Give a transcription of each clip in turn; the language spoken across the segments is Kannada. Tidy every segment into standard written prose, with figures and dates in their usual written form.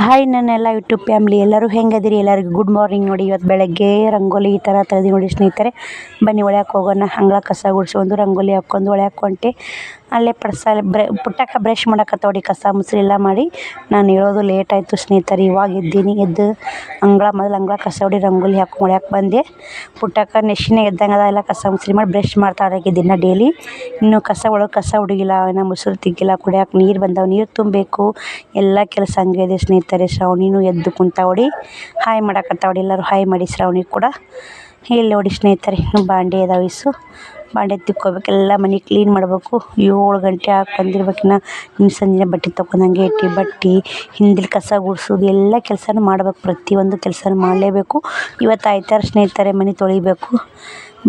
ಹಾಯ್ ನನ್ನೆಲ್ಲ ಯೂಟ್ಯೂಬ್ ಫ್ಯಾಮ್ಲಿ ಎಲ್ಲರೂ ಹೆಂಗದಿರಿ? ಎಲ್ಲರಿಗೂ ಗುಡ್ ಮಾರ್ನಿಂಗ್. ನೋಡಿ ಇವತ್ತು ಬೆಳಗ್ಗೆ ರಂಗೋಲಿ ಈ ಥರ ತೆಗೆದು ನೋಡಿ ಸ್ನೇಹಿತರೆ. ಬನ್ನಿ ಒಳ್ಯಾಕೆ ಹೋಗೋಣ. ಅಂಗಳ ಕಸ ಗುಡಿಸ್ಕೊಂಡು ರಂಗೋಲಿ ಹಾಕ್ಕೊಂಡು ಒಳ್ಯಾಕೆ ಹೊಂಟೆ. ಅಲ್ಲೇ ಪುಟ್ಟಕ್ಕ ಬ್ರಷ್ ಮಾಡಕತ್ತವಡಿ, ಕಸ ಮುಸ್ರಿ ಎಲ್ಲ ಮಾಡಿ. ನಾನು ಹೇಳೋದು ಲೇಟ್ ಆಯಿತು ಸ್ನೇಹಿತರೆ. ಇವಾಗ ಎದ್ದು ಮೊದಲು ಅಂಗಳ ಕಸ ಹೊಡಿ ರಂಗೋಲಿ ಹಾಕಿ ಒಳ್ಯಾಕೆ ಬಂದೆ. ಪುಟ್ಟಕ್ಕ ನೆಶಿನೇ ಎದ್ದಂಗದ, ಎಲ್ಲ ಕಸ ಮುಸ್ರಿ ಮಾಡಿ ಬ್ರಷ್ ಮಾಡ್ತಾಳೆ ದಿನ ಡೈಲಿ. ಇನ್ನು ಒಳಗೆ ಕಸ ಹುಡುಗಿಲ್ಲ, ಇನ್ನು ಮುಸುರು ತಿಕ್ಕಿಲ್ಲ, ಕುಡಿಯೋಕೆ ನೀರು ಬಂದವು, ನೀರು ತುಂಬಬೇಕು, ಎಲ್ಲ ಕೆಲಸ ಹಂಗೆ ಇದೆ ಸ್ನೇಹಿತರೆ. ಶ್ರಾವಣಿನೂ ಎದ್ದು ಕುಂತಾವಡಿ, ಹಾಯ್ ಮಾಡಕತ್ತಾವಡಿ. ಎಲ್ಲರೂ ಹಾಯ್ ಮಾಡಿ ಶ್ರಾವಣಿ ಕೂಡ. ಇಲ್ಲಿ ನೋಡಿ ಸ್ನೇಹಿತರೆ, ಇನ್ನು ಬಾಂಡೆ ಅದಾವೆ, ಬಾಂಡೆ ತಿಕ್ಕೋಬೇಕು, ಎಲ್ಲ ಮನೆ ಕ್ಲೀನ್ ಮಾಡಬೇಕು. 7 ಗಂಟೆ ಆಗಿ ಬಂದಿರ್ಬೇಕಿನ್ನ. ಇನ್ನು ಸಂಜೆ ಬಟ್ಟೆ ತೊಗೊಂಡು ಹಂಗೆ ಇಟ್ಟು ಬಟ್ಟೆ ಹಿಂದಿಲ್ ಕಸ ಗುಡಿಸೋದು ಎಲ್ಲ ಕೆಲಸನೂ ಮಾಡ್ಬೇಕು. ಪ್ರತಿಯೊಂದು ಕೆಲಸನೂ ಮಾಡಲೇಬೇಕು. ಇವತ್ತು ಆಯ್ತಾರ ಸ್ನೇಹಿತರೆ, ಮನೆ ತೊಳಿಬೇಕು.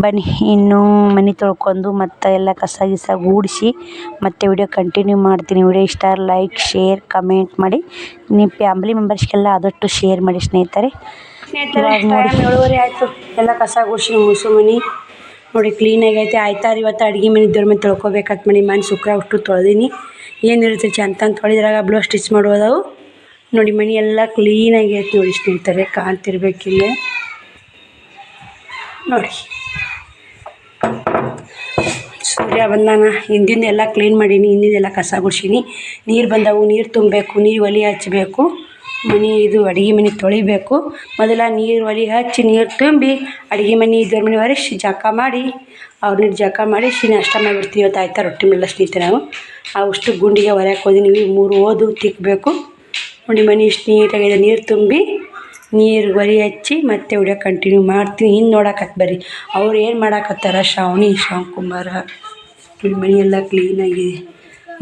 ಬನ್ನಿ ಇನ್ನು ಮನೆ ತೊಳ್ಕೊಂಡು ಮತ್ತು ಎಲ್ಲ ಕಸ ಗೂಡಿಸಿ ಮತ್ತು ವಿಡಿಯೋ ಕಂಟಿನ್ಯೂ ಮಾಡ್ತೀನಿ. ವಿಡಿಯೋ ಇಷ್ಟ ಲೈಕ್ ಶೇರ್ ಕಮೆಂಟ್ ಮಾಡಿ. ನಿಮ್ಮ ಫ್ಯಾಮಿಲಿ ಮೆಂಬರ್ಸ್ಗೆಲ್ಲ ಆದಷ್ಟು ಶೇರ್ ಮಾಡಿ ಸ್ನೇಹಿತರೆ. ನೋಡಿ 7:30 ಆಯಿತು. ಎಲ್ಲ ಕಸ ಗುಡಿಸಿ ಮುಸು ಮನೆ ನೋಡಿ ಕ್ಲೀನಾಗಿ ಐತೆ. ಆಯ್ತಾರ ಇವತ್ತು ಅಡುಗೆ ಮನೆ ಇದ್ದವ್ರ ಮೇಲೆ ತೊಳ್ಕೊಬೇಕಂತ ಮನೆ ಶುಕ್ರ ಅಷ್ಟು ತೊಳೆದೀನಿ. ಏನಿರುತ್ತೆ ಚಂತಂತ ತೊಳೆದ್ರಾಗ ಬ್ಲೌಸ್ ಸ್ಟಿಚ್ ಮಾಡೋದವು. ನೋಡಿ ಮನೆ ಎಲ್ಲ ಕ್ಲೀನಾಗಿ ಐತೆ ನೋಡಿ ಸ್ನೇಹಿತರೆ, ಕಾಣ್ತಿರ್ಬೇಕಿಲ್ಲ ನೋಡಿ. ಸೂರ್ಯ ಬಂದಾನ. ಹಿಂದಿಂದೆಲ್ಲ ಕ್ಲೀನ್ ಮಾಡೀನಿ, ಹಿಂದಿಂದೆಲ್ಲ ಕಸ ಗುಡಿಸೀನಿ. ನೀರು ಬಂದವು, ನೀರು ತುಂಬಬೇಕು, ನೀರು ಒಲೆ ಹಚ್ಚಬೇಕು. ಅಡುಗೆ ಮನೆ ತೊಳಿಬೇಕು. ಮೊದಲ ನೀರು ಒಲೆ ಹಚ್ಚಿ ನೀರು ತುಂಬಿ ಅಡುಗೆ ಮನೆ ಇದ್ದವ್ರ ಮನೆ ಒರೆಸಿ ಜಳಕ ಮಾಡಿ ಅವ್ರನ್ನ ಜಳಕ ಮಾಡಿಸಿ ನಾಷ್ಟ ಮಾಡಿಬಿಡ್ತೀವಿ. ಇವತ್ತು ಆಯ್ತಾ ರೊಟ್ಟಿ ಮೆಲ್ಲ ಸ್ನೇಹಿತರೆ. ನಾವು ಅಷ್ಟು ಗುಂಡಿಗೆ ಹೊರಕ್ಕೆ ಹೋದಿನಿ. 3 ಓದು ತಿಕ್ಕಬೇಕು ನೋಡಿ. ಮನೆ ಇಷ್ಟು ನೀಟಾಗಿದೆ. ನೀರು ತುಂಬಿ ನೀರು ಒಲೆ ಹಚ್ಚಿ ಮತ್ತೆ ವಿಡಿಯೋ ಕಂಟಿನ್ಯೂ ಮಾಡ್ತೀನಿ. ಇನ್ನು ನೋಡಕತ್ತು ಬರ್ರಿ ಅವ್ರು ಏನು ಮಾಡಾಕತ್ತಾರ. ಶ್ರಾವಣಕುಮಾರ ಮನೆ ಎಲ್ಲ ಕ್ಲೀನಾಗಿದೆ,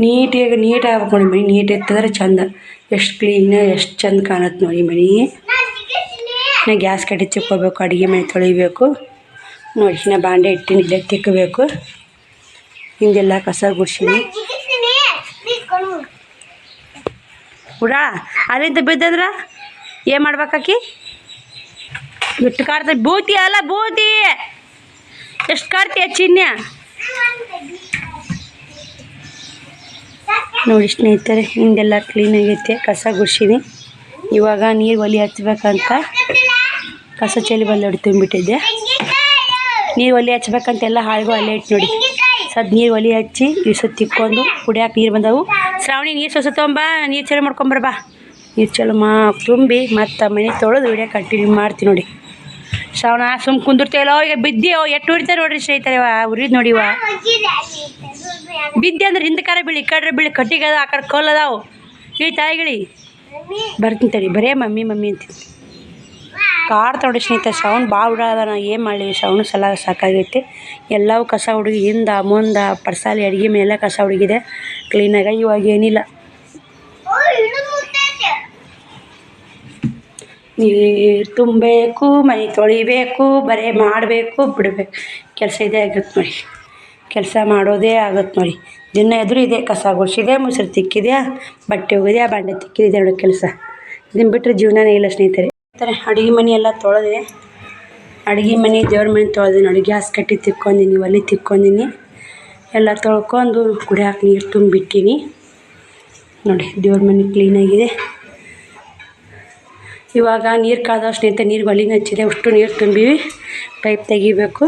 ನೀಟಾಗಿ ಆಗ್ಬೇಕು ನೋಡಿ. ಮನೆ ನೀಟ್ ಎತ್ತಿದ್ರೆ ಚಂದ, ಎಷ್ಟು ಕ್ಲೀನಾಗಿ ಎಷ್ಟು ಚಂದ ಕಾಣುತ್ತೆ ನೋಡಿ ಮನೆ. ನಾ ಗ್ಯಾಸ್ ಕಟ್ಟಿ ಚಿಕ್ಕೋಬೇಕು, ಅಡುಗೆ ಮನೆ ತೊಳಿಬೇಕು ನೋಡಿ. ನಾ ಬಾಂಡೆ ಇಟ್ಟಿನಿ, ಇಲ್ಲೇ ತಿಕ್ಕಬೇಕು. ಹಿಂದೆಲ್ಲ ಕಸ ಗುಡಿಸೀನಿ. ಹುಡಾ ಅಲ್ಲಿಂದ ಬಿದ್ದದ್ರ ಏನು ಮಾಡ್ಬೇಕಾಕಿ? ಬಿಟ್ಟು ಕಾಡ್ತ ಬೂತಿ ಅಲ್ಲ ಬೂತಿ, ಎಷ್ಟು ಕಾಡ್ತೀಯ ಚಿನ್ಯ ನೋಡಿ ಸ್ನೇಹಿತರೆ. ಹಿಂದೆಲ್ಲ ಕ್ಲೀನಾಗೈತೆ, ಕಸ ಗುಡಿಸೀನಿ. ಇವಾಗ ನೀರು ಒಲೆ ಹಚ್ಬೇಕಂತ ಕಸ ಚಳಿ ಬಂದು ತುಂಬಿಟ್ಟಿದ್ದೆ. ನೀರು ಒಲೆ ಹಚ್ಬೇಕಂತ ಎಲ್ಲ ಹಾಳಿಗೂ ಅಲ್ಲೇ ಇಟ್ಟು ನೋಡಿ. ನೀರು ಒಲೆ ಹಚ್ಚಿ ಇಸು ತಿಕ್ಕೊಂಡು ಕುಡಿಯೋಕೆ ನೀರು ಬಂದವು. ಶ್ರಾವಣಿ ನೀರು ಸೊಸೆ ತೊಗೊಂಬ, ನೀರು ಚಲೋ ಮಾಡ್ಕೊಂಬರ್ಬಾ. ನೀರು ಚಲೋ ತುಂಬಿ ಮತ್ತು ಮನೆ ತೊಳೆದು ವಿಡಿಯೋ ಕಂಟಿನ್ಯೂ ಮಾಡ್ತೀನಿ ನೋಡಿ. ಶ್ರಾವಣ ಸುಮ್ಮ ಕುಂದಿರ್ತೇವಲ್ಲ, ಈಗ ಬಿದ್ದೀವೋ ಎಷ್ಟು ಉರಿತಾರೆ ನೋಡ್ರಿ ಸ್ನೇಹಿತರೆ. ಉರಿದು ನೋಡಿವ ಬಿದ್ದೆ ಅಂದ್ರೆ ಹಿಂದೆ ಕಾರ ಬೀಳಿ, ಈ ಕಡೆ ಬೀಳಿ, ಕಟ್ಟಿಗೆ ಆ ಕಡೆ ಕಲ್ಲು ಅದಾವು. ಇಳಿ ತಾಯಿಗಿಳಿ ಬರ್ತೀನಿ ತಡಿ. ಬರೇ ಮಮ್ಮಿ ಅಂತೀನಿ. ಕಾಡ್ತಾ ನೋಡಿ ಸ್ನೇಹಿತರೆ. ಶ್ರಾವಣ ಭಾಳ ಉಡಾದ. ನಾ ಏನು ಮಾಡಲಿ, ಶ್ರಾವಣ ಸಲ ಸಾಕಾಗೈತಿ. ಎಲ್ಲವೂ ಕಸ ಹುಡುಗಿ ಹಿಂದೆ ಮುಂದೆ ಪರ್ಸಾಲಿ ಅಡುಗೆ ಮೇಲೆ ಕಸ ಹುಡುಗಿದೆ ಕ್ಲೀನಾಗಿ. ಇವಾಗ ಏನಿಲ್ಲ, ನೀರು ತುಂಬಬೇಕು, ಮನೆ ತೊಳಿಬೇಕು, ಬರೇ ಮಾಡಬೇಕು ಬಿಡಬೇಕು. ಕೆಲಸ ಇದೇ ಆಗುತ್ತೆ ನೋಡಿ, ಕೆಲಸ ಮಾಡೋದೇ ಆಗುತ್ತೆ ನೋಡಿ. ದಿನ ಎದುರು ಇದೆ, ಕಸ ಗುಡಿಸಿದೆ, ಮುಸುರು ತಿಕ್ಕಿದೆ, ಬಟ್ಟೆ ಒಗೆದೆ, ಬಾಂಡೆ ತಿಕ್ಕಿದೆ ನೋಡಿ ಕೆಲಸ. ಇದನ್ನು ಬಿಟ್ಟರೆ ಜೀವನನೇ ಇಲ್ಲ ಸ್ನೇಹಿತರೆ. ಅಡುಗೆ ಮನೆ ಎಲ್ಲ ತೊಳೆದೆ. ಅಡುಗೆ ಮನೆ ದೇವ್ರ ಮನೆ ತೊಳೆದೆ ನೋಡಿ. ಗ್ಯಾಸ್ ಕಟ್ಟಿ ತಿಕ್ಕೊಂಡಿನಿ, ಒಲೆ ತಿಕ್ಕೊಂಡಿನಿ, ಎಲ್ಲ ತೊಳ್ಕೊಂಡು ಕುಡಿಯೋಕೆ ನೀರು ತುಂಬಿಟ್ಟಿನಿ ನೋಡಿ. ದೇವ್ರ ಮನೆ ಕ್ಲೀನಾಗಿದೆ. ಇವಾಗ ನೀರು ಕಾದ ಸ್ನೇಹಿತರೆ. ನೀರು ಒಲೆನ ಹಚ್ಚಿದೆ, ಅಷ್ಟು ನೀರು ತುಂಬಿವಿ. ಪೈಪ್ ತೆಗಿಬೇಕು.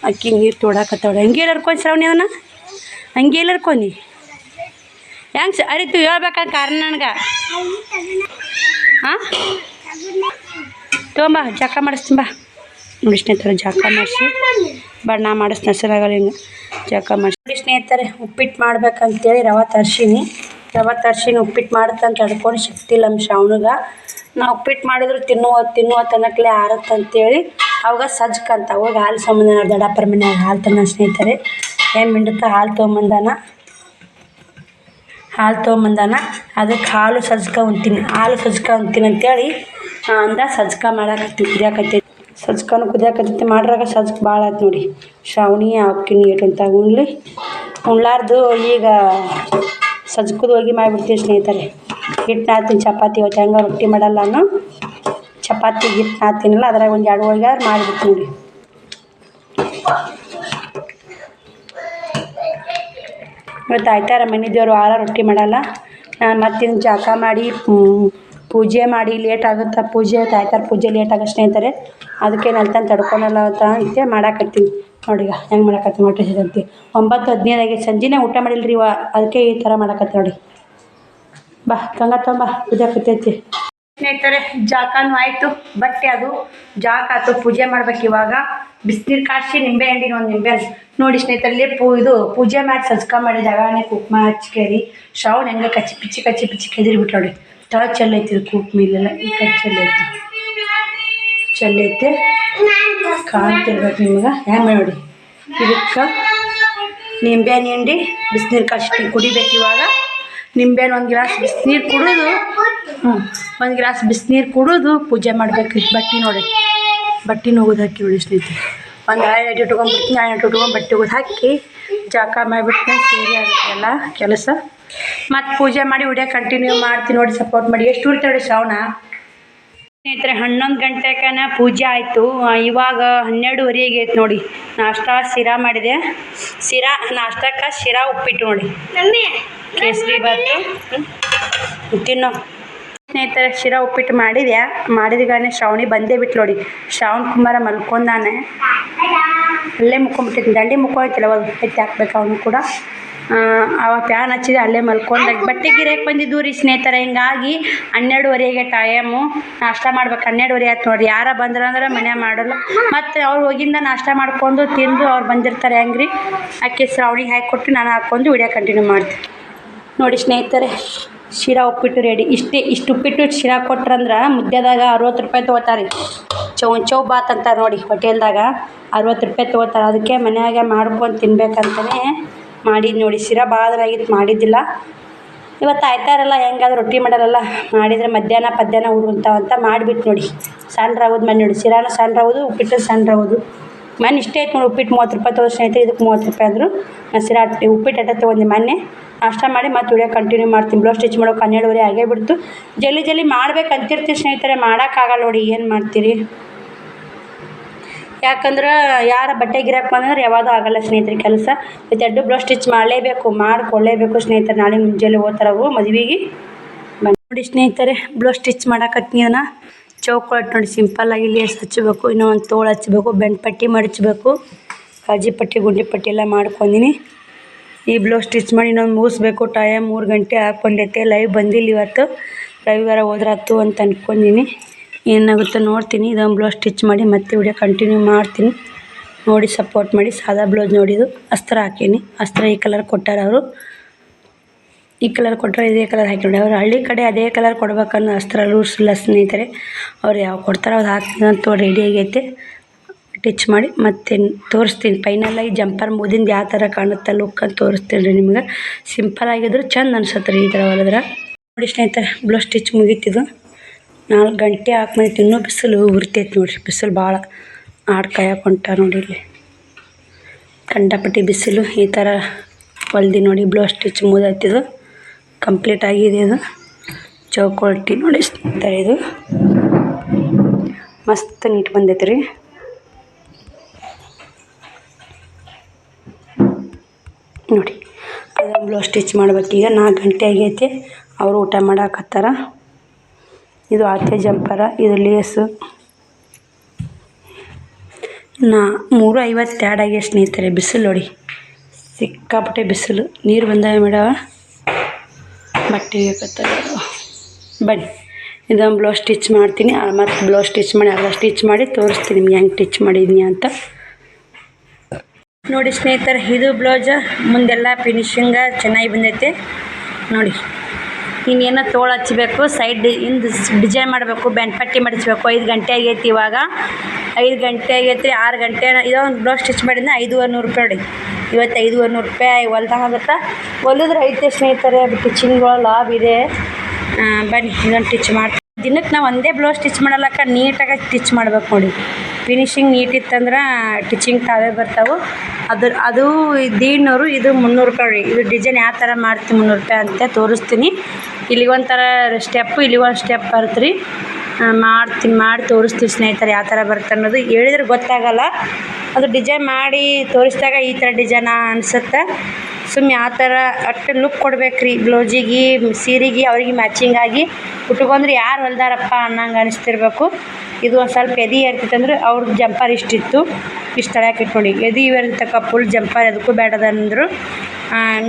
ಅಕ್ಕಿ ನೀರು ತೋಡಾಕತ್ತವಳೆ. ಹಂಗೆ ಎಲ್ಲರ್ಕೊಂಡು ಶ್ರಾವಣಿ ಅವನ ಹಂಗೆ ಎಲ್ಲರ್ಕೊಂಡಿ ಹೆಂಗೆ ಅರಿತು ಹೇಳ್ಬೇಕಂತ ಕಾರಣ ನನಗೆ. ಹಾಂ ತೊಗೊಂಬ, ಜಳಕ ಮಾಡಿಸ್ತೀನಿ ಬಾ ನೋಡಿ ಸ್ನೇಹಿತರೆ. ಜಳಕ ಮಾಡಿಸಿ ಬಣ್ಣ ಮಾಡಿಸ್ ನಸರಾಗಲ್ಲ ಹಿಂಗೆ ಜಳಕ ಮಾಡಿಸಿ ನೋಡಿ ಸ್ನೇಹಿತರೆ. ಉಪ್ಪಿಟ್ಟು ಮಾಡ್ಬೇಕಂತೇಳಿ ರವೆ ತರ್ಸೀನಿ. ಉಪ್ಪಿಟ್ಟು ಮಾಡುತ್ತಂತ ಅಡ್ಕೊಂಡು ಶಕ್ತಿ ಇಲ್ಲ ನಮ್ಮ ಶ್ರಾವಣಿಗೆ. ನಾ ಉಪ್ಪಿಟ್ಟು ಮಾಡಿದ್ರು ತಿನ್ನುವ ತನಕಲೇ ಆರತ್ತಂತೇಳಿ ಅವಾಗ ಸಜ್ಕಂತ ಅವಾಗ ಹಾಲು ಸಂಬಂಧನ ದೊಡ್ಡಪ್ಪರ ಮನ್ಯಾಗ ಹಾಲು ತಂದ ಸ್ನೇಹಿತರೆ. ಏನು ಮಿಂಡುತ್ತ ಹಾಲು ತೊಗೊಂಬಂದಾನ. ಅದಕ್ಕೆ ಹಾಲು ಸಜ್ಕ ಉಣ್ತೀನಿ ಅಂತೇಳಿ ಅಂದ ಸಜ್ಕ ಮಾಡಾಕತ್ತಿ ಕುದಿಯಾಕತ್ತೈತಿ. ಸಜ್ಕನೂ ಕುದಿಯಾಕತ್ತೈತಿ. ಮಾಡ್ರಾಗ ಸಜ್ಕ ಭಾಳ ಆಯ್ತು ನೋಡಿ. ಶ್ರಾವಣಿ ಅವಕ್ಕಿನ್ನು ಏಟಂತಾಗ ಉಣ್ಲಾರ್ದು ಈಗ ಸಜ್ಕದು ಹೋಗಿ ಮಾಡಿಬಿಡ್ತೀವಿ ಸ್ನೇಹಿತರೆ. ಹಿಟ್ಟು ನಾದ್ತೀನಿ ಚಪಾತಿ. ಇವತ್ತು ಹೆಂಗೆ ರೊಟ್ಟಿ ಮಾಡಲ್ಲ ನಾನು, ಚಪಾತಿ ಹಿಟ್ಟು ನಾದ್ತೀನಲ್ಲ ಅದ್ರಾಗ ಒಂದು 2 ಹೋಳಿಗೆ ಮಾಡಿಬಿಡ್ತೀನಿ ನೋಡಿ. ಇವತ್ತು ಆಯ್ತಾರ ಮನೆ ದೇವರು ರೊಟ್ಟಿ ಮಾಡಲ್ಲ. ನಾನು ಮತ್ತಿನ್ನು ಜಳಕ ಮಾಡಿ ಪೂಜೆ ಮಾಡಿ ಲೇಟ್ ಆಗುತ್ತೆ, ಪೂಜೆ ತಾಯ್ತಾರ ಪೂಜೆ ಲೇಟ್ ಆಗೋ ಸ್ನೇಹಿತರೆ. ಅದಕ್ಕೆ ನಾನು ತಡ್ಕೊಳಲ್ಲ ಅಂತ ಮಾಡಾಕತ್ತೀನಿ. ನೋಡಿ ಈಗ ಹೆಂಗೆ ಮಾಡಾಕತ್ತೀನಿ ಹೊಟ್ಟೆ ಅಂತ 9:15 ಸಂಜೆನೇ ಊಟ ಮಾಡಿಲ್ರಿ ಅದಕ್ಕೆ ಈ ಥರ ಮಾಡಾಕತ್ತಿ ನೋಡಿ. ಬಾ ಗಂಗಾ ತಂಬ ಪೂಜೆ ಕೂತೈತಿ ಸ್ನೇಹಿತರೆ. ಜಾಕನೂ ಆಯಿತು, ಬಟ್ಟೆ ಅದು ಜಾಕ ಆಯ್ತು. ಪೂಜೆ ಮಾಡ್ಬೇಕು ಇವಾಗ. ಬಿಸಿನೀರು ಕಾಯಿಸಿ ನಿಂಬೆ ಹಣ್ಣಿನ ಒಂದು ನಿಂಬೆ ನೋಡಿ ಸ್ನೇಹಿತರಲ್ಲಿ ಇದು ಪೂಜೆ ಮಾಡಿ ಸಂಸ್ಕಾರ ಮಾಡಿ ಜಾಗನೇ ಕುಕ್ಮ ಹಚ್ಕೇರಿ ಶ್ರಾವಣ ಹೆಂಗೆ ಕಚ್ಚಿ ಪಿಚ್ಚಿ ಕೆದಿರಿಬಿಟ್ಟು ನೋಡಿ. ತಳ ಚೆಲ್ಲೈತಿ ಕುಕ್ ಮೇಲೆಲ್ಲ ಈ ಕಡೆ ಚೆಲ್ಲೈತೆ ಕಾಣ್ತಿರ್ಬೇಕು ನಿಮ್ಗೆ. ಹೆಂಗೆ ನೋಡಿ ಇದಕ್ಕೆ ನಿಂಬೆಹಣ್ಣು ಹಿಂಡಿ ಬಿಸಿನೀರು ಕಾಯಿಸಿ ಕುಡಿಬೇಕು ಇವಾಗ. ನಿಂಬೆಹಣ್ಣು ಒಂದು ಗ್ಲಾಸ್ ಬಿಸಿನೀರು ಕುಡಿದು ಒಂದು ಗ್ಲಾಸ್ ಬಿಸಿನೀರು ಕುಡಿದು ಪೂಜೆ ಮಾಡ್ಬೇಕು. ಬಟ್ಟೆ ನೋಡಿ ಬಟ್ಟೆ ಹೋಗೋದು ಹಾಕಿ ನೋಡಿ ಸ್ನೇಹಿತರೆ. ಒಂದು ಆಯಿಲ್ ಇಟ್ಕೊಂಡ್ಬಿಡ್ತೀನಿ. ಆಯಿಲ್ ಇಟ್ಕೊಂಡು ಬಟ್ಟೆ ಹೋಗೋದು ಹಾಕಿ ಜಾಕ ಮಾಡಿಬಿಟ್ಟು ಸೇರಿ ಆಗುತ್ತಲ್ಲ ಕೆಲಸ. ಮತ್ತು ಪೂಜೆ ಮಾಡಿ ವಿಡಿಯೋ ಕಂಟಿನ್ಯೂ ಮಾಡ್ತೀನಿ ನೋಡಿ. ಸಪೋರ್ಟ್ ಮಾಡಿ. ಎಷ್ಟು ಉಳಿತಾಳೆ ಶ್ರಾವಣ ಸ್ನೇಹಿತರೆ. 11 ಗಂಟೆಗನ ಪೂಜೆ ಆಯಿತು. ಇವಾಗ 12:15 ಆಗೈತೆ ನೋಡಿ. ನಾಷ್ಟ ಶಿರಾ ಮಾಡಿದೆ. ನಾಷ್ಟಕ್ಕೆ ಶಿರಾ ಉಪ್ಪಿಟ್ಟು ನೋಡಿ. ಕೇಸರಿ ಬಾತು ತಿನ್ನೋ ಸ್ನೇಹಿತರೆ. ಶಿರಾ ಉಪ್ಪಿಟ್ಟು ಮಾಡಿದೀಗಾನೆ ಶ್ರಾವಣಿ ಬಂದೇ ಬಿಟ್ಟು ನೋಡಿ. ಶ್ರಾವಣ ಕುಮಾರ ಮಲ್ಕೊಂಡಾನೆ, ಅಲ್ಲೇ ಮುಕ್ಕೊಂಬಿಟ್ಟಿದ್ದೀನಿ. ದಂಡಿ ಮುಕ್ಕೋಯ್ತಿಲ್ಲ ಅವಾಗ ಎತ್ತಿ ಹಾಕ್ಬೇಕು ಅವನು ಕೂಡ. ಅವ ಪ್ಯಾನ್ ಹಚ್ಚಿದೆ ಅಲ್ಲೇ ಮಲ್ಕೊಂಡಾಗ. ಬಟ್ಟೆ ಗಿರಕ್ಕೆ ಬಂದಿದ್ದು ರೀ ಸ್ನೇಹಿತರೆ. ಹಿಂಗಾಗಿ 12:15 ಟೈಮು. ನಾಷ್ಟ ಮಾಡ್ಬೇಕು. 12:15 ಆಯ್ತು ನೋಡಿ. ಯಾರ ಬಂದ್ರಂದ್ರೆ ಮನೆ ಮಾಡೋಲ್ಲ. ಮತ್ತು ಅವ್ರು ಹೋಗಿಂದ ನಾಷ್ಟ ಮಾಡ್ಕೊಂಡು ತಿಂದು ಅವ್ರು ಬಂದಿರ್ತಾರೆ ಹೆಂಗ್ರಿ. ಅಕ್ಕಿ ಶ್ರಾವಣಿಗೆ ಹಾಕಿಕೊಟ್ಟು ನಾನು ಹಾಕ್ಕೊಂಡು ವಿಡಿಯೋ ಕಂಟಿನ್ಯೂ ಮಾಡ್ತೀನಿ ನೋಡಿ ಸ್ನೇಹಿತರೆ. ಶಿರಾ ಉಪ್ಪಿಟ್ಟು ರೆಡಿ. ಇಷ್ಟು ಉಪ್ಪಿಟ್ಟು ಶಿರಾ ಕೊಟ್ರಂದ್ರೆ ಮುದ್ದೆದಾಗ 60 ರೂಪಾಯಿ ತೊಗೋತಾರೆ. ಚೌ ಬಾತ್ ಅಂತಾರೆ ನೋಡಿ ಹೋಟೆಲ್ದಾಗ. 60 ರೂಪಾಯಿ ತೊಗೋತಾರೆ. ಅದಕ್ಕೆ ಮನ್ಯಾಗೆ ಮಾಡ್ಕೊಂಡು ತಿನ್ಬೇಕಂತಲೇ ಮಾಡಿದ್ದು ನೋಡಿ. ಶಿರಾ ಭಾಳ ಆಗಿದ್ದು ಮಾಡಿದ್ದಿಲ್ಲ. ಇವತ್ತು ಆಯ್ತಾರಲ್ಲ ಹೆಂಗಾದ್ರೆ ರೊಟ್ಟಿ ಮಾಡಲ್ಲ ಮಾಡಿದರೆ ಮಧ್ಯಾಹ್ನ ಉಳ್ತಾವಂತ ಮಾಡಿಬಿಟ್ಟು ನೋಡಿ. ಸಣ್ಣ ರವದು ಮನೆ ನೋಡಿ. ಶಿರಾನು ಸಣ್ಣ ರವದು, ಉಪ್ಪಿಟ್ಟು ಸಣ್ಣ ರವದು. ಮನೆ ಇಷ್ಟೇ ಐತೆ ನೋಡಿ. ಉಪ್ಪಿಟ್ಟು 30 ರೂಪಾಯಿ ತೊಗೊಂಡು ಸ್ನೇಹಿತರೆ. ಇದಕ್ಕೆ 30 ರೂಪಾಯಿ ಅಂದರು. ನಾನು ಶಿರಾ ಉಪ್ಪಿಟ್ಟು ಅಟ್ಟ ತೊಗೊಂಡು ಮೊನ್ನೆ ನಾಷ್ಟ ಮಾಡಿ ಮತ್ತು ವಿಡಿಯೋ ಕಂಟಿನ್ಯೂ ಮಾಡ್ತೀನಿ. ಬ್ಲೌಸ್ ಸ್ಟಿಚ್ ಮಾಡೋಕೆ 12:15 ಆಗೇ ಬಿಡ್ತು. ಜಲ್ದಿ ಮಾಡ್ಬೇಕು ಅಂತಿರ್ತೀವಿ ಸ್ನೇಹಿತರೆ. ಮಾಡೋಕ್ಕಾಗಲ್ಲ ನೋಡಿ. ಏನು ಮಾಡ್ತೀರಿ. ಯಾಕಂದ್ರೆ ಯಾರ ಬಟ್ಟೆ ಗಿರಾಕ್ ಬಂದ್ರೆ ಯಾವುದು ಆಗಲ್ಲ ಸ್ನೇಹಿತರೆ ಕೆಲಸ. ಮತ್ತು 2 ಬ್ಲೌಸ್ ಸ್ಟಿಚ್ ಮಾಡಲೇಬೇಕು, ಮಾಡಿಕೊಳ್ಳೇಬೇಕು ಸ್ನೇಹಿತರೆ. ನಾಳೆ ಮುಂಜಾನೆ ಹೋಗ್ತಾರವು ಮದುವೆಗೆ. ನೋಡಿ ಸ್ನೇಹಿತರೆ ಬ್ಲೌಸ್ ಸ್ಟಿಚ್ ಮಾಡಾಕತ್ತೀನಿ. ಅದನ್ನು ಚೌಕೊಟ್ಟು ನೋಡಿ ಸಿಂಪಲ್ಲಾಗಿ ಲೇಸ್ ಹಚ್ಚಬೇಕು. ಇನ್ನೂ ಒಂದು ತೋಳು ಹಚ್ಚಬೇಕು. ಬೆಂಡ್ ಪಟ್ಟಿ ಮಡಚಬೇಕು. ಕಾಜಿ ಪಟ್ಟಿ ಗುಂಡಿ ಪಟ್ಟಿ ಎಲ್ಲ ಮಾಡ್ಕೊಂಡಿನಿ. ಈ ಬ್ಲೌಸ್ ಸ್ಟಿಚ್ ಮಾಡಿ ಇನ್ನೊಂದು ಮುಗಿಸ್ಬೇಕು. ಟೈಮ್ 3 ಗಂಟೆ ಹಾಕ್ಕೊಂಡೈತೆ. ಲೈವ್ ಬಂದಿಲ್ಲ ಇವತ್ತು. ಲೈವ್ಗಾರ ಹೋದ್ರಾತು ಅಂತ ಅಂದ್ಕೊಂಡಿನಿ. ಏನಾಗುತ್ತೋ ನೋಡ್ತೀನಿ. ಇದೊಂದು ಬ್ಲೌಸ್ ಸ್ಟಿಚ್ ಮಾಡಿ ಮತ್ತೆ ವಿಡಿಯೋ ಕಂಟಿನ್ಯೂ ಮಾಡ್ತೀನಿ ನೋಡಿ. ಸಪೋರ್ಟ್ ಮಾಡಿ. ಸಾದಾ ಬ್ಲೌಸ್ ನೋಡಿದ್ದು ಅಸ್ತ್ರ ಹಾಕೀನಿ. ಅಸ್ತ್ರ ಈ ಕಲರ್ ಕೊಟ್ಟಾರ ಅವರು. ಈ ಕಲರ್ ಕೊಟ್ಟರೆ ಇದೇ ಕಲರ್ ಹಾಕಿ ನೋಡಿ. ಅವ್ರು ಹಳ್ಳಿ ಕಡೆ ಅದೇ ಕಲರ್ ಕೊಡ್ಬೇಕನ್ನೋ ಅಸ್ತ್ರ ರೂಲ್ಸ್ ಇಲ್ಲ ಸ್ನೇಹಿತರೆ. ಅವ್ರು ಯಾವ ಕೊಡ್ತಾರೋ ಅದು ಹಾಕ್ತೀನಿ ಅಂತ ರೆಡಿ ಆಗೈತೆ. ಟಿಚ್ ಮಾಡಿ ಮತ್ತೆ ತೋರಿಸ್ತೀನಿ. ಫೈನಲಾಗಿ ಜಂಪರ್ ಮುಗಿದಿಂದ ಯಾವ ಥರ ಕಾಣುತ್ತೆ ಲುಕ್ ಅಂತ ತೋರಿಸ್ತೀನಿ ರೀ ನಿಮ್ಗೆ. ಸಿಂಪಲಾಗಿದ್ರು ಚೆಂದ ಅನ್ಸತ್ತೆ ರೀ ಈ ಥರ ಹೊಲಿದ್ರೆ ನೋಡಿ ಸ್ನೇಹಿತರೆ. ಬ್ಲೌಸ್ ಸ್ಟಿಚ್ ಮುಗೀತಿದ್ದು 4 ಗಂಟೆ ಹಾಕ್ಮೈತಿ. ಇನ್ನೂ ಬಿಸಿಲು ಉರಿತೈತೆ ನೋಡಿರಿ. ಬಿಸಿಲು ಭಾಳ ಕಾಯಕ್ಕೆ ಹೊಂಟಾರ ನೋಡಿ. ಇಲ್ಲಿ ಕಂಡಪಟ್ಟಿ ಬಿಸಿಲು. ಈ ಥರ ಹೊಲ್ದಿ ನೋಡಿ. ಬ್ಲೌಸ್ ಸ್ಟಿಚ್ ಮುಗಿದೈತಿದು ಕಂಪ್ಲೀಟ್ ಆಗಿದೆ. ಇದು ಚೌಕೊಟ್ಟಿ ನೋಡಿ ಸ್ನೇಹಿತರೆ. ಇದು ಮಸ್ತ್ ನೀಟ್ ಬಂದೈತೆ ರೀ ನೋಡಿ. ಅದನ್ನು ಬ್ಲೌಸ್ ಸ್ಟಿಚ್ ಮಾಡ್ಬೇಕು. ಈಗ 4 ಗಂಟೆ ಆಗೈತೆ. ಅವರು ಊಟ ಮಾಡಾಕತ್ತಾರ. ಇದು ಆತೆ ಜಂಪರ. ಇದು ಲೇಸು. 3:52 ಆಗಿ ಸ್ನೇಹಿತರೆ. ಬಿಸಿಲು ನೋಡಿ ಸಿಕ್ಕಾಪಟ್ಟೆ ಬಿಸಿಲು. ನೀರು ಬಂದಾವೆ ಮೇಡವ. ಬಟ್ಟೆ ಬೇಕತ್ತಾರೆ ಬನ್ನಿ. ಇದೊಂದು ಬ್ಲೌಸ್ ಸ್ಟಿಚ್ ಮಾಡ್ತೀನಿ. ಮತ್ತು ಬ್ಲೌಸ್ ಸ್ಟಿಚ್ ಮಾಡಿ ಅರ್ಧ ಸ್ಟಿಚ್ ಮಾಡಿ ತೋರಿಸ್ತೀನಿ ನಿಮ್ಗೆ ಹೆಂಗೆ ಸ್ಟಿಚ್ ಮಾಡಿದ್ನಿ ಅಂತ ನೋಡಿ ಸ್ನೇಹಿತರೆ. ಇದು ಬ್ಲೌಸ್ ಮುಂದೆಲ್ಲ ಫಿನಿಶಿಂಗ ಚೆನ್ನಾಗಿ ಬಂದೈತೆ ನೋಡಿ. ಇನ್ನೇನೋ ತೋಳು ಹಚ್ಚಬೇಕು. ಸೈಡ್ ಇಂದು ಡಿಸೈನ್ ಮಾಡಬೇಕು. ಬೆಂಡ್ ಪಟ್ಟಿ ಮಡಿಸ್ಬೇಕು. 5 ಗಂಟೆ ಆಗೈತಿ. ಇವಾಗ 5 ಗಂಟೆ ಆಗೈತೆ ರೀ. 6 ಗಂಟೆ ಇದೊಂದು ಬ್ಲೌಸ್ ಸ್ಟಿಚ್ ಮಾಡಿದ್ನ 500 ರೂಪಾಯಿ ನೋಡಿ. ಇವತ್ತು 500 ರೂಪಾಯಿ ಹೊಲ್ದಾಗುತ್ತೆ. ಹೊಲಿದ್ರೆ ಐತೆ ಸ್ನೇಹಿತರೆ. ಟಿಚಿಂಗ್ಗಳು ಲಾಭ ಇದೆ. ಬನ್ನಿ ಇದೊಂದು ಸ್ಟಿಚ್ ಮಾಡ್ತೀನಿ. ದಿನಕ್ಕೆ ನಾವು ಒಂದೇ ಬ್ಲೌಸ್ ಸ್ಟಿಚ್ ಮಾಡಲಕ್ಕ ನೀಟಾಗಿ ಸ್ಟಿಚ್ ಮಾಡ್ಬೇಕು ನೋಡಿ. ಫಿನಿಶಿಂಗ್ ನೀಟ್ ಇತ್ತಂದ್ರೆ ಟಿಚಿಂಗ್ ತಾವೇ ಬರ್ತಾವೆ. ಅದು 150. ಇದು 300 ರೂಪಾಯಿ. ಇದು ಡಿಸೈನ್ ಯಾವ ಥರ ಮಾಡ್ತೀನಿ 300 ರೂಪಾಯಿ ಅಂತ ತೋರಿಸ್ತೀನಿ. ಇಲ್ಲಿ ಒಂಥರ ಸ್ಟೆಪ್ಪು, ಇಲ್ಲಿ ಒಂದು ಸ್ಟೆಪ್ ಬರುತ್ತೆ ರೀ. ಮಾಡಿ ತೋರಿಸ್ತೀವಿ ಸ್ನೇಹಿತರೆ ಯಾವ ಥರ ಬರುತ್ತೆ ಅನ್ನೋದು. ಹೇಳಿದ್ರೆ ಗೊತ್ತಾಗಲ್ಲ. ಅದು ಡಿಸೈನ್ ಮಾಡಿ ತೋರಿಸಿದಾಗ ಈ ಥರ ಡಿಸೈನ ಅನಿಸುತ್ತೆ. ಸುಮ್ಮನೆ ಆ ಥರ ಅಷ್ಟು ಲುಕ್ ಕೊಡ್ಬೇಕ್ರಿ ಬ್ಲೌಸಿಗೆ ಸೀರೆಗೆ ಅವ್ರಿಗೆ ಮ್ಯಾಚಿಂಗ್ ಆಗಿ ಉಟ್ಕೊಂಡ್ರೆ ಯಾರು ಹೊಲ್ದಾರಪ್ಪ ಅನ್ನಂಗೆ ಅನಿಸ್ತಿರ್ಬೇಕು. ಇದು ಒಂದು ಸ್ವಲ್ಪ ಎದೆ ಏರ್ತಿತ್ತಂದ್ರೆ ಅವ್ರದ್ದು ಜಂಪರ್ ಇಷ್ಟಿತ್ತು, ಇಷ್ಟು ತಳಕ್ಕೆ ಇಟ್ಕೊಂಡು ಎದೆ ಇರ್ತಕ್ಕ ಫುಲ್ ಜಂಪರ್ ಅದಕ್ಕೂ ಬೇಡದಂದ್ರು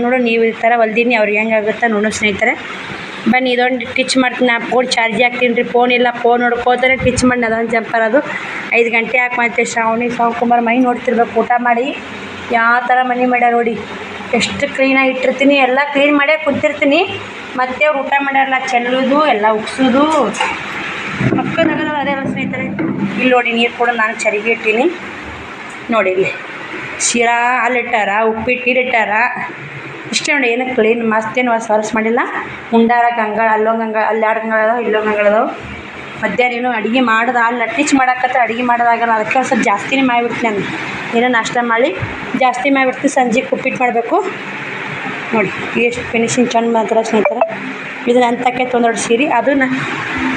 ನೋಡು ನೀವು ಈ ಥರ ಹೊಲ್ದೀನಿ ಅವ್ರಿಗೆ ಹೆಂಗಾಗುತ್ತೆ ನೋಡೋ ಸ್ನೇಹಿತರೆ. ಬನ್ನಿ ಇದೊಂದು ಟಿಚ್ ಮಾಡ್ತೀನಿ. ನಾ ಫೋನ್ ಚಾರ್ಜ್ ಹಾಕ್ತೀನಿ ರೀ, ಫೋನ್ ಇಲ್ಲ ಫೋನ್ ನೋಡ್ಕೋತಾರೆ ಟಿಚ್ ಮಾಡಿ ಅದೊಂದು ಜಂಪರ್ ಅದು 5 ಗಂಟೆ ಹಾಕುವಂತೆ ಶ್ರಾವಣಿ ಸಾವುಕುಮಾರ್ ಮೈ ನೋಡ್ತಿರ್ಬೇಕು ಊಟ ಮಾಡಿ ಯಾವ ಥರ ಮನೆ ಮಾಡ್ಯಾರ ನೋಡಿ. ಎಷ್ಟು ಕ್ಲೀನಾಗಿ ಇಟ್ಟಿರ್ತೀನಿ, ಎಲ್ಲ ಕ್ಲೀನ್ ಮಾಡೇ ಕುಂತಿರ್ತೀನಿ. ಮತ್ತೆ ಅವ್ರು ಊಟ ಮಾಡ್ಯಾರಲ್ಲ ಚೆಲ್ಲೋದು ಎಲ್ಲ ಉಗ್ಸೋದು ಮಕ್ಕಳಾಗಲ್ಲ ಅದೇ ಸ್ನೇಹಿತರೆ. ಇಲ್ಲಿ ನೋಡಿ ನೀರು ಕೂಡ ನಾನು ಚರಿಗೆ ಇಟ್ಟೀನಿ ನೋಡಿ. ಇಲ್ಲಿ ಶಿರಾ ಹಾಲಿಟ್ಟಾರ, ಉಪ್ಪಿಟ್ಟು ನೀರಿಟ್ಟಾರ, ಇಷ್ಟೇ ನೋಡಿ. ಏನು ಕ್ಲೀನ್ ಮಸ್ತೇನು ಹೊಲಸು ಮಾಡಿಲ್ಲ. ಮುಂಡಾರ ಗಂಗಾಳ ಅಲ್ಲೊಂದು ಗಂಗಾಳ ಅಲ್ಲಿ 2 ಗಂಗಾಳ ಅದಾವೆ, ಇಲ್ಲೊಂದು ಗಂಗಾಳ ಅದಾವೆ. ಮಧ್ಯಾಹ್ನ ಏನು ಅಡುಗೆ ಮಾಡೋದು ಅಲ್ಲಿ ಟೀಚ್ ಮಾಡೋಕ್ಕತ್ತ ಅಡುಗೆ ಮಾಡೋದಾಗಲ್ಲ, ಅದಕ್ಕೆ ಒಂದು ಸ್ವಲ್ಪ ಜಾಸ್ತಿನೇ ಮಾಡಿಬಿಡ್ತೀನಿ. ನಾನು ಏನೋ ನಾಷ್ಟ ಮಾಡಿ ಜಾಸ್ತಿ ಮಾಡಿಬಿಡ್ತೀನಿ. ಸಂಜೆಗೆ ಉಪ್ಪಿಟ್ಟು ಮಾಡಬೇಕು ನೋಡಿ. ಎಷ್ಟು ಫಿನಿಶಿಂಗ್ ಚಂದ ಮಾತ್ರ ಸ್ನೇಹಿತರೆ. ಇದು ನನ್ನ ತಕ್ಕೈತೆ ಒಂದೆರಡು ಸೀರೆ. ಅದನ್ನು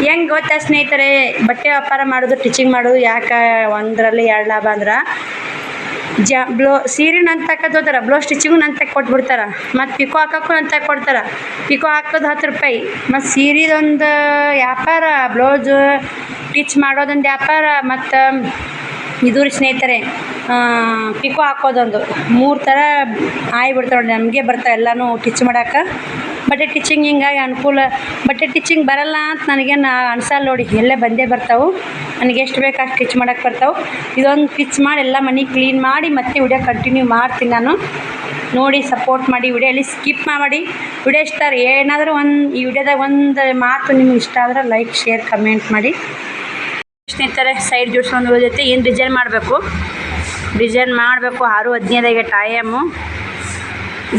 ಹೆಂಗೆ ಗೊತ್ತಾ ಸ್ನೇಹಿತರೆ, ಬಟ್ಟೆ ವ್ಯಾಪಾರ ಮಾಡೋದು ಟಿಚಿಂಗ್ ಮಾಡೋದು ಯಾಕೆ ಒಂದರಲ್ಲಿ 2 ಲಾಭ ಅಂದ್ರೆ ಸೀರೆ ನನ್ನ ತಕ್ಕ ತೋತಾರೆ, ಬ್ಲೌಸ್ ಸ್ಟಿಚಿಂಗು ನನ್ನ ತಕ್ಕ ಕೊಟ್ಬಿಡ್ತಾರೆ, ಮತ್ತು ಪಿಕೋ ಹಾಕೋಕ್ಕೂ ನನ್ನ ತಕ್ಕ ಕೊಡ್ತಾರೆ. ಪಿಕೋ ಹಾಕೋದು 10 ರೂಪಾಯಿ, ಮತ್ತು ಸೀರೆದೊಂದು ವ್ಯಾಪಾರ, ಬ್ಲೌಸು ಸ್ಟಿಚ್ ಮಾಡೋದೊಂದು ವ್ಯಾಪಾರ, ಮತ್ತು ಇದು ರೀ ಸ್ನೇಹಿತರೆ ಪಿಕೋ ಹಾಕೋದೊಂದು 3 ಥರ ಆಗಿಬಿಡ್ತಾವೆ ನೋಡಿ. ನಮಗೆ ಬರ್ತಾವೆ ಎಲ್ಲನೂ ಟಿಚ್ ಮಾಡೋಕೆ. ಬಟ್ಟೆ ಟಿಚಿಂಗ್ ಹಿಂಗಾಗಿ ಅನುಕೂಲ. ಬಟ್ಟೆ ಟಿಚಿಂಗ್ ಬರಲ್ಲ ಅಂತ ನನಗೇನು ಅನ್ಸಲ್ಲ ನೋಡಿ, ಎಲ್ಲೇ ಬಂದೇ ಬರ್ತಾವೆ. ನನಗೆ ಎಷ್ಟು ಬೇಕು ಅಷ್ಟು ಟಿಚ್ ಮಾಡೋಕೆ ಬರ್ತಾವೆ. ಇದೊಂದು ಟಿಚ್ ಮಾಡಿ ಎಲ್ಲ ಮನೆ ಕ್ಲೀನ್ ಮಾಡಿ ಮತ್ತೆ ವಿಡಿಯೋ ಕಂಟಿನ್ಯೂ ಮಾಡ್ತೀನಿ ನಾನು. ನೋಡಿ ಸಪೋರ್ಟ್ ಮಾಡಿ, ವಿಡಿಯೋಲಿ ಸ್ಕಿಪ್ ಮಾಡಿ. ವಿಡಿಯೋ ಇಷ್ಟ ಏನಾದರೂ ಈ ವಿಡಿಯೋದಾಗ ಒಂದು ಮಾತು ನಿಮ್ಗೆ ಇಷ್ಟ ಆದ್ರೆ ಲೈಕ್ ಶೇರ್ ಕಮೆಂಟ್ ಮಾಡಿ ಸ್ನೇಹಿತರೆ. ಸೈಡ್ ಜೋಡಿಸ್ಕೊಂಡು ಉಳಿದೈತೆ. ಏನು ಡಿಸೈನ್ ಮಾಡಬೇಕು 6:15 ಟೈಮು.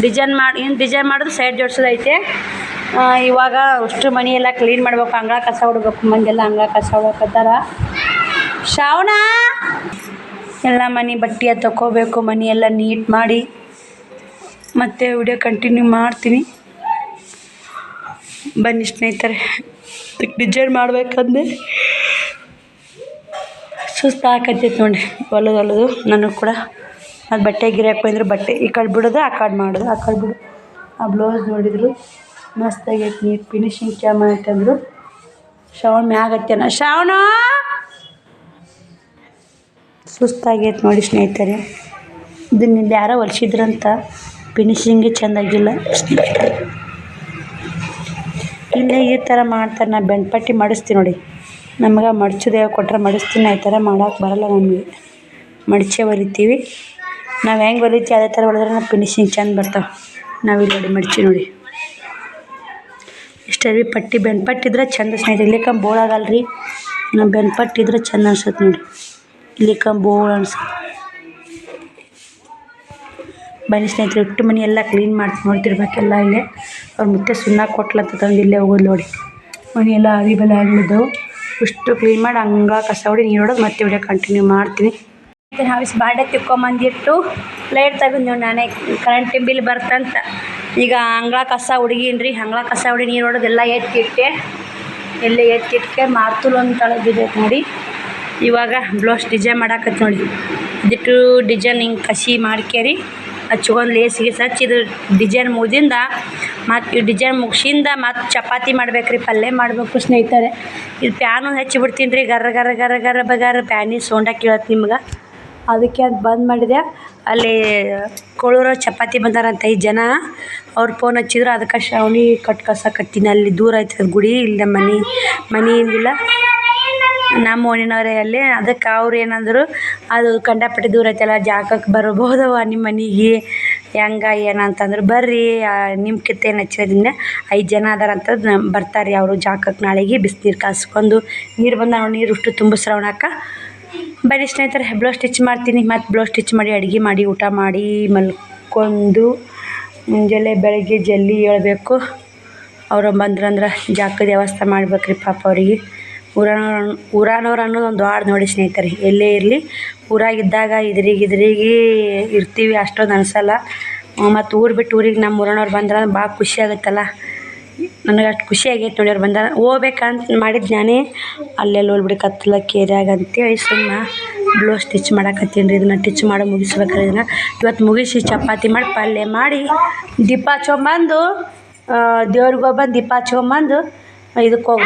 ಡಿಸೈನ್ ಮಾಡೋದು ಸೈಡ್ ಜೋಡಿಸೋದೈತೆ. ಇವಾಗ ಅಷ್ಟು ಮನೆಯೆಲ್ಲ ಕ್ಲೀನ್ ಮಾಡ್ಬೇಕು, ಅಂಗಳ ಕಸ ಹೊಡ್ಬೇಕು. ಮಂದೆಲ್ಲ ಅಂಗಳ ಕಸ ಹೊಡ್ಕತ್ತಾರ. ಶ್ರಾವಣ ಎಲ್ಲ ಮನೆ ಬಟ್ಟೆ ತಗೋಬೇಕು, ಮನೆಯೆಲ್ಲ ನೀಟ್ ಮಾಡಿ ಮತ್ತೆ ವಿಡಿಯೋ ಕಂಟಿನ್ಯೂ ಮಾಡ್ತೀನಿ. ಬನ್ನಿ ಸ್ನೇಹಿತರೆ. ಡಿಸೈನ್ ಮಾಡ್ಬೇಕಂದ್ರೆ ಸುಸ್ತು ಹಾಕತ್ತೈತೆ ನೋಡಿ ಹೊಲದು ನನಗೆ ಕೂಡ. ಅದು ಬಟ್ಟೆ ಗಿರಾಕ್ ಬಂದ್ರೆ ಬಟ್ಟೆ ಈ ಕಡೆ ಬಿಡೋದು ಆ ಕಡೆ ಮಾಡೋದು, ಆ ಕಡೆ ಬಿಡು. ಆ ಬ್ಲೌಸ್ ನೋಡಿದ್ರು ಮಸ್ತಾಗೈತೆ, ನೀಟ್ ಫಿನಿಶಿಂಗ್ ಕ್ಯಾಮ ಅಂತಂದರು. ಶ್ರಾವಣ ಮ್ಯಾಗತ್ತೇನ ಶ್ರಾವಣ ಸುಸ್ತಾಗೈತೆ ನೋಡಿ ಸ್ನೇಹಿತರೆ. ಇದನ್ನಿಲ್ಲಿ ಯಾರೋ ಹೊಲ್ಸಿದ್ರಂತ ಫಿನಿಶಿಂಗೇ ಚೆಂದಾಗಿಲ್ಲ. ಇಲ್ಲೇ ಈ ಥರ ಮಾಡ್ತಾರೆ. ನಾ ಬೆಂಡ್ಪಟ್ಟಿ ಮಾಡಿಸ್ತೀನಿ ನೋಡಿ. ನಮ್ಗೆ ಮಡ್ಚೋದು ಕೊಟ್ಟರೆ ಮಡಿಸ್ತೀನಿ. ಈ ಥರ ಮಾಡೋಕೆ ಬರಲ್ಲ ನಮಗೆ. ಮಡ್ಚೆ ಹೊಲಿತೀವಿ ನಾವು. ಹೆಂಗೆ ಹೊಲಿತೀವಿ ಅದೇ ಥರ ಹೊಲಿದ್ರೆ ನಾವು ಫಿನಿಶಿಂಗ್ ಚೆಂದ ಬರ್ತಾವೆ. ನಾವಿಲ್ಲಿ ನೋಡಿ ಮಡ್ಚಿ ನೋಡಿ ಇಷ್ಟೇ ರೀ. ಪಟ್ಟಿ ಬೆಂಡ್ಪಟ್ಟಿದ್ರೆ ಚೆಂದ ಸ್ನೇಹಿತರೆ. ಇಲ್ಲಿಕ ಬೋಳ್ ಆಗಲ್ಲ ರೀ. ನಾವು ಬೆಂಡ್ಪಟ್ಟಿದ್ರೆ ಚೆಂದ ಅನ್ಸುತ್ತೆ ನೋಡಿ. ಇಲ್ಲಿಕ ಬೋಳ್ ಅನ್ಸುತ್ತೆ. ಬನ್ನಿ ಸ್ನೇಹಿತರೆ, ಇಟ್ಟು ಮನೆ ಎಲ್ಲ ಕ್ಲೀನ್ ನೋಡ್ತಿರ್ಬೇಕೆಲ್ಲ. ಇಲ್ಲೇ ಅವ್ರು ಮತ್ತೆ ಸುಣ್ಣ ಕೊಟ್ಲತ್ತ ತಂದು ಇಲ್ಲೇ ಹೋಗೋದು ನೋಡಿ. ಮನೆ ಎಲ್ಲ ಅರಿಬೆಲ್ಲ ಆಗಿಬಿದ್ದವು. ಇಷ್ಟು ಕ್ಲೀನ್ ಮಾಡಿ ಅಂಗಳ ಕಸ ಹೊಡಿ ನೀರು ಹೊಡೋದು ಮತ್ತೆ ವಿಡಿಯೋ ಕಂಟಿನ್ಯೂ ಮಾಡ್ತೀನಿ. ಹಾವಿಸ್ ಬಾಂಡೆ ತಿಕ್ಕೊಂಬಂದಿಟ್ಟು ಲೈಟ್ ತೆಗೆದು ನಾನೇ ಕರೆಂಟ್ ಬಿಲ್ ಬರ್ತಂತ ಈಗ ಅಂಗಳ ಕಸ ಹುಡುಗೀನಿ ರೀ. ಅಂಗಳ ಕಸ ಹೊಡಿ ನೀರು ಹೊಡೋದೆಲ್ಲ ಎತ್ತಿಟ್ಟೆ. ಎಲ್ಲೇ ಎತ್ತಿಟ್ಟೆ ಮಾರ್ತುಲು ಒಂದು ತಳ ಬಿದ್ದೈತೆ ನೋಡಿ. ಇವಾಗ ಬ್ಲೌಸ್ ಡಿಸೈನ್ ಮಾಡಾಕತ್ತೆ ನೋಡಿ. ಇದಿಟ್ಟು ಡಿಸೈನ್ ಹಿಂಗೆ ಕಸಿ ಮಾಡ್ಕೇರಿ ಹಚ್ಕೊಂಡು ಲೇಸಿಗೆ ಹಚ್ಚಿದು ಡಿಸೈನ್ ಮುಗಿದಿಂದ ಮತ್ತು ಈ ಡಿಸೈನ್ ಮುಗಿಸಿಂದ ಮತ್ತು ಚಪಾತಿ ಮಾಡ್ಬೇಕು ರೀ, ಪಲ್ಯ ಮಾಡಬೇಕು ಸ್ನೇಹಿತರೆ. ಇದು ಪ್ಯಾನು ಹಚ್ಚಿಬಿಡ್ತೀನಿ ರೀ. ಗರ್ರ ಗರ್ರ ಗರ್ರ ಗರ್ರ ಬಗಾರ ಪ್ಯಾನಿಗೆ ಸೌಂಡ ಕೇಳತ್ತೆ ನಿಮ್ಗೆ. ಅದಕ್ಕೆ ಅದು ಬಂದ್ ಮಾಡಿದೆ. ಅಲ್ಲಿ ಕೊಳೂರು ಚಪಾತಿ ಬಂದಾರಂತ 5 ಜನ. ಅವ್ರು ಫೋನ್ ಹಚ್ಚಿದ್ರು. ಅದಕ್ಕೆ ಶ್ರಾವಣಿ ಕಸ ಕಟ್ತೀನಿ. ಅಲ್ಲಿ ದೂರ ಐತೆ ಗುಡಿ, ಇಲ್ಲ ಮನೆಯಿಂದಿಲ್ಲ ನಮ್ಮ ಓಣಿನವರೇ ಅಲ್ಲಿ. ಅದಕ್ಕೆ ಅವ್ರು ಏನಂದರು, ಅದು ಕಂಡಪಟ್ಟಿ ದೂರ ಐತಲ್ಲ ಜಾಗಕ್ಕೆ ಬರಬಹುದವ ನಿಮ್ಮ ಮನೆಗೆ ಹೆಂಗೆ ಏನಂತಂದ್ರೆ ಬರ್ರಿ ನಿಮ್ಕಿಂತ ಏನು ಹಚ್ಚಿರೋದ್ರಿಂದ 5 ಜನ ಅದಾರಂತ ಬರ್ತಾರೆ ಅವರು ಜಾಗಕ್ಕೆ. ನಾಳೆಗೆ ಬಿಸಿನೀರು ಕಾಸ್ಕೊಂಡು ನೀರು ಬಂದ ನೀರು ಅಷ್ಟು ತುಂಬಿಸ್ರವಣಕ್ಕ. ಬರೀ ಸ್ನೇಹಿತರೆ ಬ್ಲೌಸ್ ಸ್ಟಿಚ್ ಮಾಡ್ತೀನಿ. ಮತ್ತು ಬ್ಲೌಸ್ ಸ್ಟಿಚ್ ಮಾಡಿ ಅಡುಗೆ ಮಾಡಿ ಊಟ ಮಾಡಿ ಮಲ್ಕೊಂಡು ಮುಂಜಾನೆ ಬೆಳಗ್ಗೆ ಜಲ್ದಿ ಹೇಳ್ಬೇಕು. ಅವರು ಬಂದ್ರಂದ್ರೆ ಜಾಗದ ವ್ಯವಸ್ಥೆ ಮಾಡ್ಬೇಕ್ರಿ ಪಾಪ ಅವರಿಗೆ. ಊರಾನವ್ರು ಅನ್ನೋದು ಒಂದು ದೊಡ್ಡ ನೋಡಿ ಸ್ನೇಹಿತರೆ. ಎಲ್ಲೇ ಇರಲಿ ಊರಾಗಿದ್ದಾಗ ಇದ್ರಿಗೆ ಇರ್ತೀವಿ, ಅಷ್ಟೊಂದು ಅನಿಸಲ್ಲ. ಮತ್ತು ಊರು ಬಿಟ್ಟು ಊರಿಗೆ ನಮ್ಮ ಊರನವ್ರು ಬಂದ್ರೆ ಭಾಳ ಖುಷಿ ಆಗುತ್ತಲ್ಲ. ನನಗೆ ಅಷ್ಟು ಖುಷಿ ಆಗೈತೆ ನೋಡಿ ಅವ್ರು ಬಂದ. ಹೋಗ್ಬೇಕಂತ ಮಾಡಿದ್ದು ನಾನೇ ಅಲ್ಲೆಲ್ಲಿ ಹೋಗ್ಬಿಡಿ ಕತ್ತಲ ಕೇರ್ಯಾಗ ಅಂತೇಳಿ ಸುಮ್ಮ ಬ್ಲೌಸ್ ಸ್ಟಿಚ್ ಮಾಡಕತ್ತೀನಿ ರೀ. ಇದನ್ನು ಸ್ಟಿಚ್ ಮಾಡಿ ಮುಗಿಸ್ಬೇಕಾದ್ರೆ ಇದನ್ನು ಇವತ್ತು ಮುಗಿಸಿ ಚಪಾತಿ ಮಾಡಿ ಪಲ್ಯ ಮಾಡಿ ದೀಪ ಹಚ್ಕೊಂಬಂದು ದೇವ್ರಿಗೆ ಹೋಗ್ಬಂದು ದೀಪ ಹಚ್ಕೊಂಬಂದು ಇದಕ್ಕೆ ಹೋಗಿ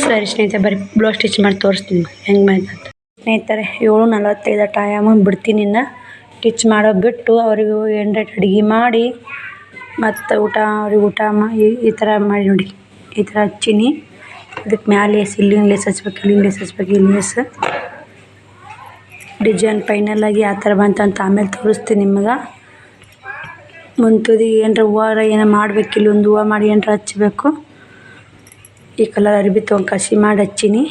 ಸರಿ ಸ್ನೇಹಿತರೆ, ಬರೀ ಬ್ಲೌಸ್ ಸ್ಟಿಚ್ ಮಾಡಿ ತೋರಿಸ್ತೀನಿ ಹೆಂಗೆ ಮಾಡ್ತಾರೆ ಸ್ನೇಹಿತರೆ. 7:45 ಟೈಮ್ ಬಿಡ್ತೀನಿ. ಇನ್ನು ಸ್ಟಿಚ್ ಮಾಡೋ ಬಿಟ್ಟು ಅವ್ರಿಗೂ ಏನಾರ ಅಡುಗೆ ಮಾಡಿ ಮತ್ತು ಅವ್ರಿಗೆ ಊಟ ಈ ಥರ ಮಾಡಿ ನೋಡಿ. ಈ ಥರ ಹಚ್ಚೀನಿ. ಅದಕ್ಕೆ ಮ್ಯಾಲೆ ಇಲ್ಲಿನ ಲೇಸ್ ಹಚ್ಬೇಕು, ಇಲ್ಲಿನ ಲೇಸ್ ಹಚ್ಬೇಕು. ಇಲ್ಲಿ ಲೇಸ್ ಡಿಸೈನ್ ಫೈನಲಾಗಿ ಆ ಥರ ಬಂತಂತ ಆಮೇಲೆ ತೋರಿಸ್ತೀನಿ ನಿಮಗೆ. ಮುಂತುದಿ ಏನರ ಹೂವಾರ ಏನೋ ಮಾಡ್ಬೇಕು. ಇಲ್ಲೊಂದು ಹೂವು ಮಾಡಿ ಏನರ ಹಚ್ಚಬೇಕು. ಈ ಕಲರ್ ಅರಿಬಿ ತೊಗೊಂಡು ಕಸಿ ಮಾಡಿ ಹಚ್ಚೀನಿ.